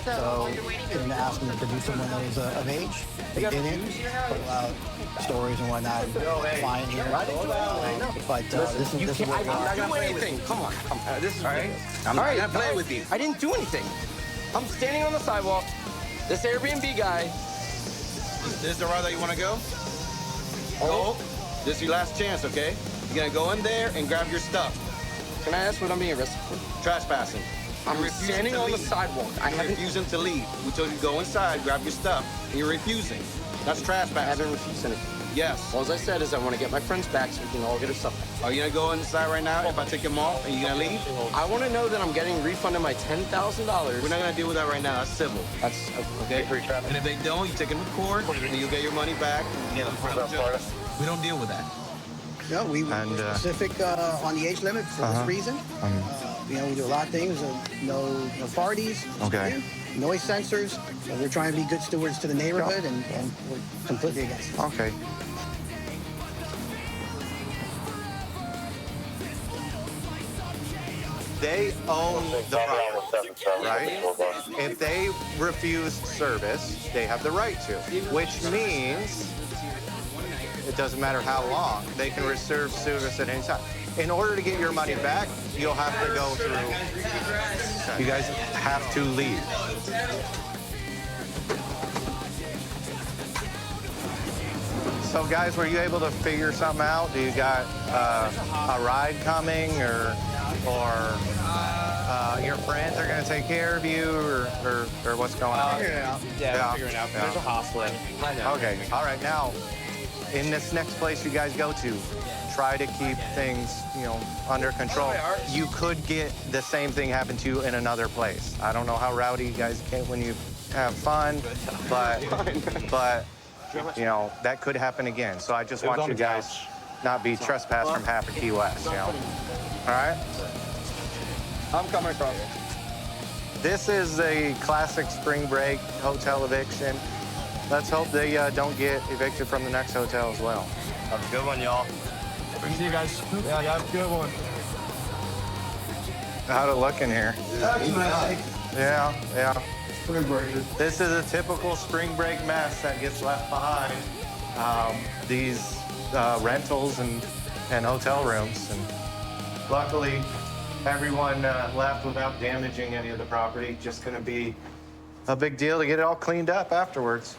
so we're asked them to produce someone that was of age. They didn't. Put out stories and whatnot. Fine here. But this is what we I'm are. not gonna play anything. Come on. This is all right. I'm not gonna play with you. I didn't do anything. I'm standing on the sidewalk. This Airbnb guy. This is the route that you want to go? Go. This is your last chance, okay? You're gonna go in there and grab your stuff. Can I ask what I'm being arrested for? Trespassing. I'm You're refusing standing to on the leave. sidewalk. You're refusing to leave. We told you to go inside, grab your stuff, and you're refusing. That's trespassing. I haven't refused anything. Yes. All I said is I want to get my friends back so we can all get our stuff back. Are you gonna go inside right now if I take them off? Are you gonna leave? I want to know that I'm getting refunded my $10,000. We're not gonna deal with that right now. That's civil. That's okay. And if they don't, you take them to court, and you'll get your money back. We don't deal with that. No, we were specific on the age limit for this reason. You know, we do a lot of things. No parties. Okay. Noise sensors. So we're trying to be good stewards to the neighborhood, and we're completely against it. Okay. They own the property, right? If they refuse service, they have the right to, which means it doesn't matter how long, they can reserve service at any time. In order to get your money back, you'll have to go through, you guys have to leave. So guys, were you able to figure something out? Do you got a ride coming, or your friends are gonna take care of you, or what's going on? Figuring it out. Yeah, we're figuring it out. Yeah. There's a hostel. I know. Okay, all right, now, in this next place you guys go to, try to keep things, under control. You could get the same thing happen to you in another place. I don't know how rowdy you guys get when you have fun, but that could happen again. So I just want you guys not be trespassed from half of Key West, All right? I'm coming across. This is a classic spring break hotel eviction. Let's hope they don't get evicted from the next hotel as well. Have a good one, y'all. See you guys. Yeah, have a good one. How'd it look in here? Yeah. Spring breakers. This is a typical spring break mess that gets left behind. These rentals and hotel rooms. And luckily, everyone left without damaging any of the property. Just gonna be a big deal to get it all cleaned up afterwards.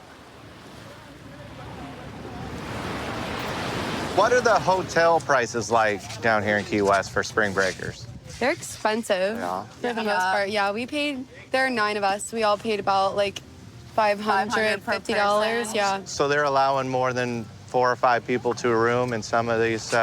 What are the hotel prices like down here in Key West for spring breakers? They're expensive for the most part. Yeah, there are 9 of us. We all paid about like $550. Yeah. So they're allowing more than 4 or 5 people to a room in some of these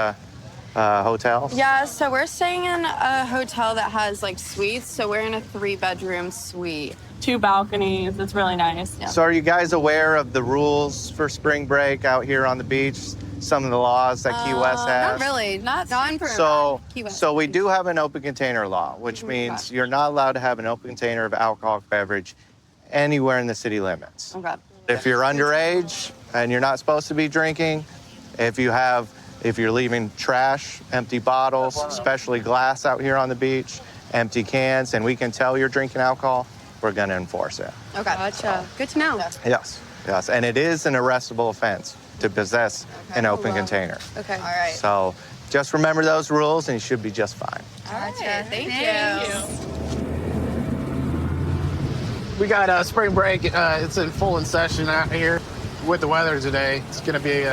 hotels? Yeah, so we're staying in a hotel that has like suites. So we're in a 3-bedroom suite. 2 balconies. It's really nice. Yeah. So are you guys aware of the rules for spring break out here on the beach? Some of the laws that Key West has? Not really. Not for Key West. So we do have an open container law, which means you're not allowed to have an open container of alcoholic beverage anywhere in the city limits. Okay. If you're underage and you're not supposed to be drinking, if you're leaving trash, empty bottles, especially glass out here on the beach, empty cans, and we can tell you're drinking alcohol, we're going to enforce it. Okay. Gotcha. Good to know. Yes. And it is an arrestable offense to possess an open container. Okay. All right. So just remember those rules and you should be just fine. Gotcha. Thank you. We got spring break. It's in full session out here. With the weather today, it's going to be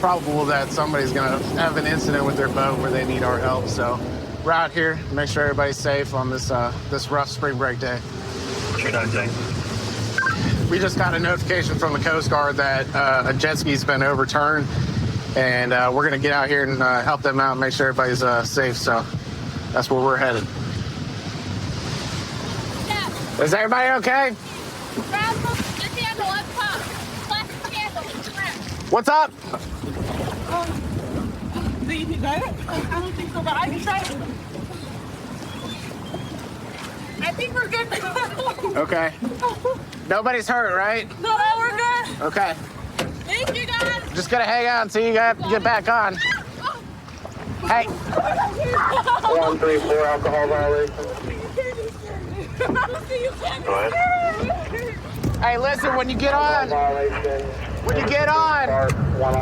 probable that somebody's going to have an incident with their boat where they need our help. So we're out here to make sure everybody's safe on this rough spring break day. We just got a notification from the Coast Guard that a jet ski's been overturned, and we're going to get out here and help them out and make sure everybody's safe. So that's where we're headed. Yeah. Is everybody okay? What's up? Do you got it? I don't think so, but I can try it. I think we're good. Okay. Nobody's hurt, right? No, we're good. Okay. Thank you, guys. Just gonna hang out until you get back on. Hey. 134 alcohol violation. Hey, listen, when you get on,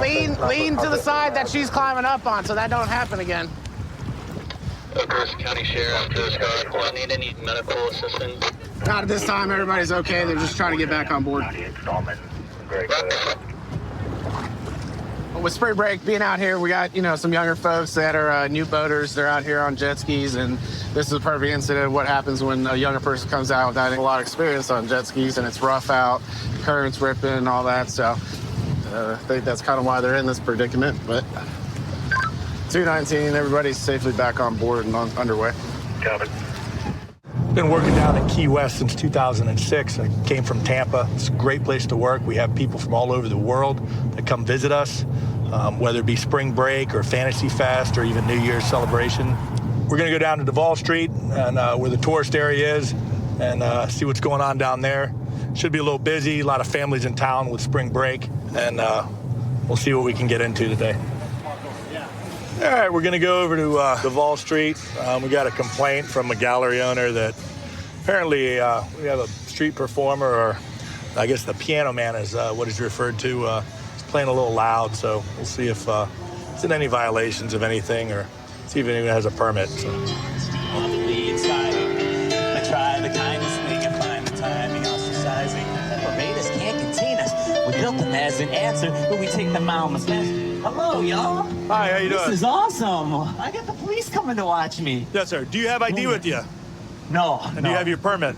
lean to the side that she's climbing up on so that don't happen again. Oakers County Sheriff, Coast Guard. Do I need any medical assistance? Not at this time. Everybody's okay. They're just trying to get back on board. With spring break being out here, we got some younger folks that are new boaters. They're out here on jet skis, and this is a perfect incident of what happens when a younger person comes out without a lot of experience on jet skis, and it's rough out, currents ripping, and all that. So I think that's kind of why they're in this predicament. But 219, everybody's safely back on board and underway. Covered. Been working down in Key West since 2006. I came from Tampa. It's a great place to work. We have people from all over the world that come visit us, whether it be spring break or Fantasy Fest or even New Year's celebration. We're going to go down to Duval Street and where the tourist area is and see what's going on down there. Should be a little busy, a lot of families in town with spring break, and we'll see what we can get into today. All right, we're going to go over to Duval Street. We got a complaint from a gallery owner that apparently we have a street performer, or I guess the piano man is what is referred to. He's playing a little loud, so we'll see if it's in any violations of anything or see if anyone has a permit. So. On the lead side, I try the kindest thing and find the timing ostracizing. Barbados can't contain us. We built them as an answer, but we take them out and smash. Hello, y'all. Hi, how you doing? This is awesome. I got the police coming to watch me. Yes, sir. Do you have ID with you? No. And do you have your permit?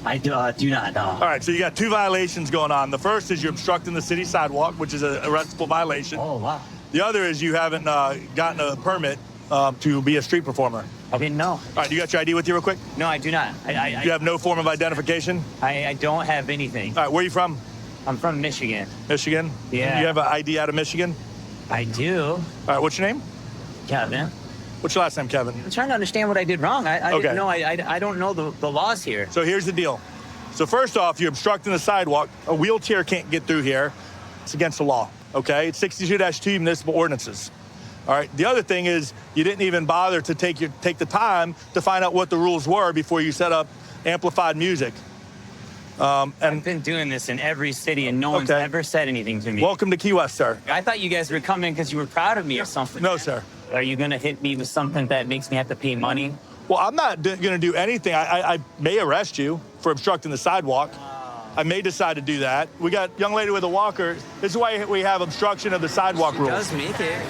I do not know. All right, so you got 2 violations going on. The first is you're obstructing the city sidewalk, which is an arrestable violation. Oh, wow. The other is you haven't gotten a permit to be a street performer. I didn't know. All right, you got your ID with you real quick? No, I do not. You have no form of identification? I don't have anything. All right, where are you from? I'm from Michigan. Michigan? Yeah. You have an ID out of Michigan? I do. All right, what's your name? Kevin. What's your last name, Kevin? I'm trying to understand what I did wrong. I Okay. didn't know. I don't know the laws here. So here's the deal. So first off, you're obstructing the sidewalk. A wheelchair can't get through here. It's against the law, okay? It's 62-2 municipal ordinances. All right, the other thing is you didn't even bother to take the time to find out what the rules were before you set up amplified music. And I've been doing this in every city, and no one's ever said anything to me. Welcome to Key West, sir. I thought you guys were coming because you were proud of me or something. No, sir. Are you going to hit me with something that makes me have to pay money? Well, I'm not going to do anything. I may arrest you for obstructing the sidewalk. I may decide to do that. We got a young lady with a walker. This is why we have obstruction of the sidewalk rules. Does make it.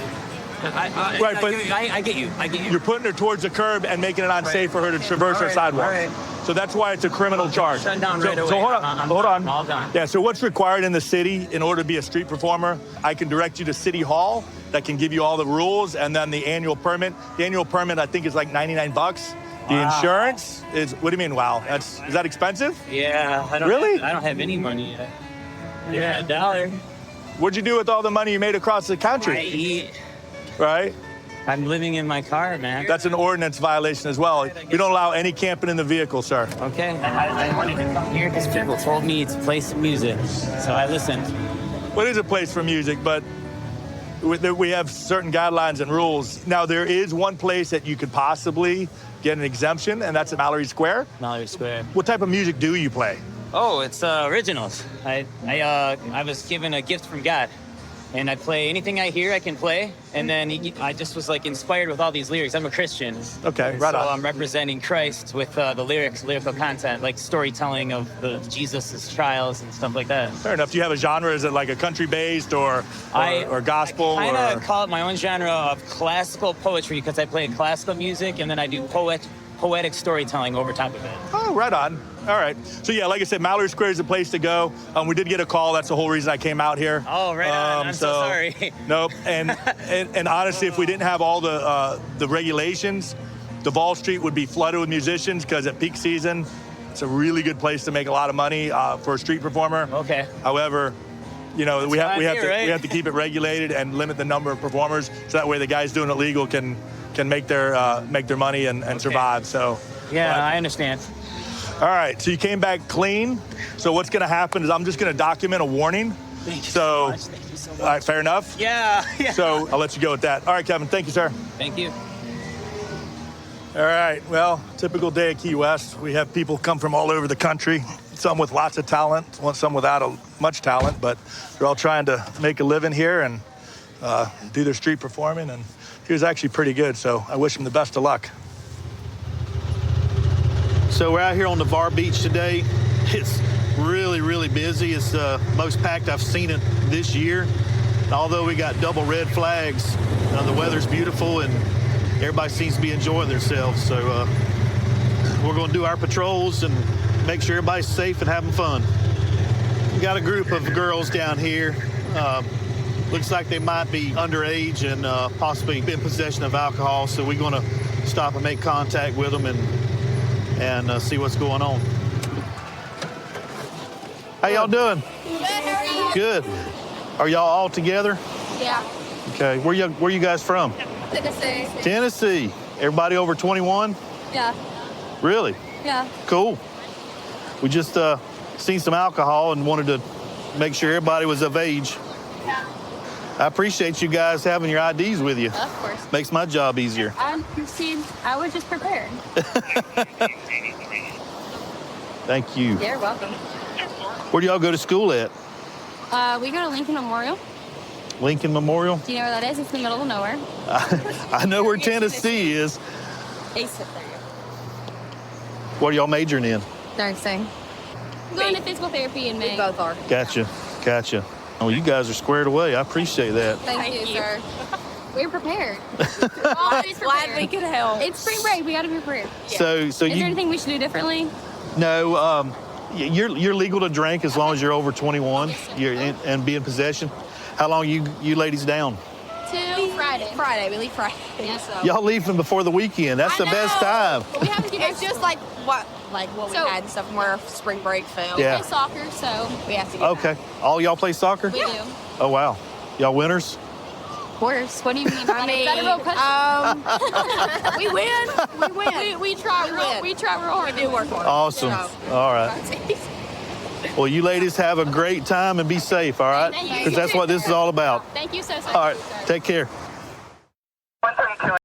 Right, but I get you. You're putting her towards the curb and making it unsafe for her to traverse her sidewalk. all right. So that's why it's a criminal charge. Shut down right away. So hold on. I'm Hold on. all done. Yeah, so what's required in the city in order to be a street performer? I can direct you to City Hall that can give you all the rules, and then the annual permit. The annual permit, I think, is like $99. The Wow. insurance is, what do you mean, wow? Is that expensive? Yeah. I don't Really? I don't have any money yet. Yeah, $1. What'd you do with all the money you made across the country? I eat. Right? I'm living in my car, man. That's an ordinance violation as well. We don't allow any camping in the vehicle, sir. Okay. I wanted to come here because people told me to play some music, so I listened. What is a place for music? But we have certain guidelines and rules. Now, there is one place that you could possibly get an exemption, and that's at Mallory Square. Mallory Square. What type of music do you play? Oh, it's originals. I was given a gift from God, and I play anything I hear. I can play, and then I just was like inspired with all these lyrics. I'm a Christian. Okay, right so on. I'm representing Christ with the lyrical content, like storytelling of Jesus's trials and stuff like that. Fair enough. Do you have a genre? Is it like a country based or gospel? I kind of call it my own genre of classical poetry because I play classical music, and then I do poetic storytelling over top of it. Oh, right on. All right. So, yeah, like I said, Mallory Square is the place to go. We did get a call. That's the whole reason I came out here. Oh, right on. I'm so sorry. Nope. And honestly, if we didn't have all the regulations, Duval Street would be flooded with musicians because at peak season, it's a really good place to make a lot of money for a street performer. Okay. However, you know, we have right? to keep it regulated and limit the number of performers so that way the guys doing it legal can make their money and survive. So yeah, I understand. All right, so you came back clean. So what's going to happen is I'm just going to document a warning. Thank you so much. Thank you so much. All right, fair enough? Yeah. So I'll let you go with that. All right, Kevin, thank you, sir. Thank you. All right, well, typical day at Key West. We have people come from all over the country, some with lots of talent, some without much talent, but they're all trying to make a living here and do their street performing, and he was actually pretty good, so I wish him the best of luck. So we're out here on Navarre Beach today. It's really, really busy. It's the most packed I've seen it this year. Although we got double red flags, the weather's beautiful and everybody seems to be enjoying themselves. So we're going to do our patrols and make sure everybody's safe and having fun. We got a group of girls down here. Looks like they might be underage and possibly in possession of alcohol. So we're going to stop and make contact with them and see what's going on. How y'all doing? Good, how are you? Good. Are y'all all together? Yeah. Okay. Where you guys from? Tennessee. Tennessee. Everybody over 21? Yeah. Really? Yeah. Cool. We just seen some alcohol and wanted to make sure everybody was of age. Yeah. I appreciate you guys having your IDs with you. Of course. Makes my job easier. I was just prepared. Thank you. You're welcome. Where do y'all go to school at? We go to Lincoln Memorial. Lincoln Memorial? Do you know where that is? It's in the middle of nowhere. I know where Tennessee is. Ace up there. What are y'all majoring in? Nursing. I'm going to physical therapy in May. We both are. Gotcha. Oh, you guys are squared away. I appreciate that. Thank you, sir. We're prepared. We're always glad we could help. It's spring break. We got to be prepared. So Is there you anything we should do differently? no. You're legal to drink as long as you're over 21. And be in possession. How long you ladies down? Till Friday. Friday. We leave Friday. Yeah, so. Y'all leaving before the weekend. That's the best time. But we have to get It's just like what we had and stuff from where spring break fell. Yeah. We play soccer, so We have to get Okay. All y'all play soccer? we do. Oh, wow. Y'all winners? Of course. What do you mean? I mean, Is that a real question? we win. We win. We try real hard. We do work hard. Awesome. All right. Well, you ladies have a great time and be safe, all right? Thank you. Because that's what this is all about. Thank you so much. All right. Take care.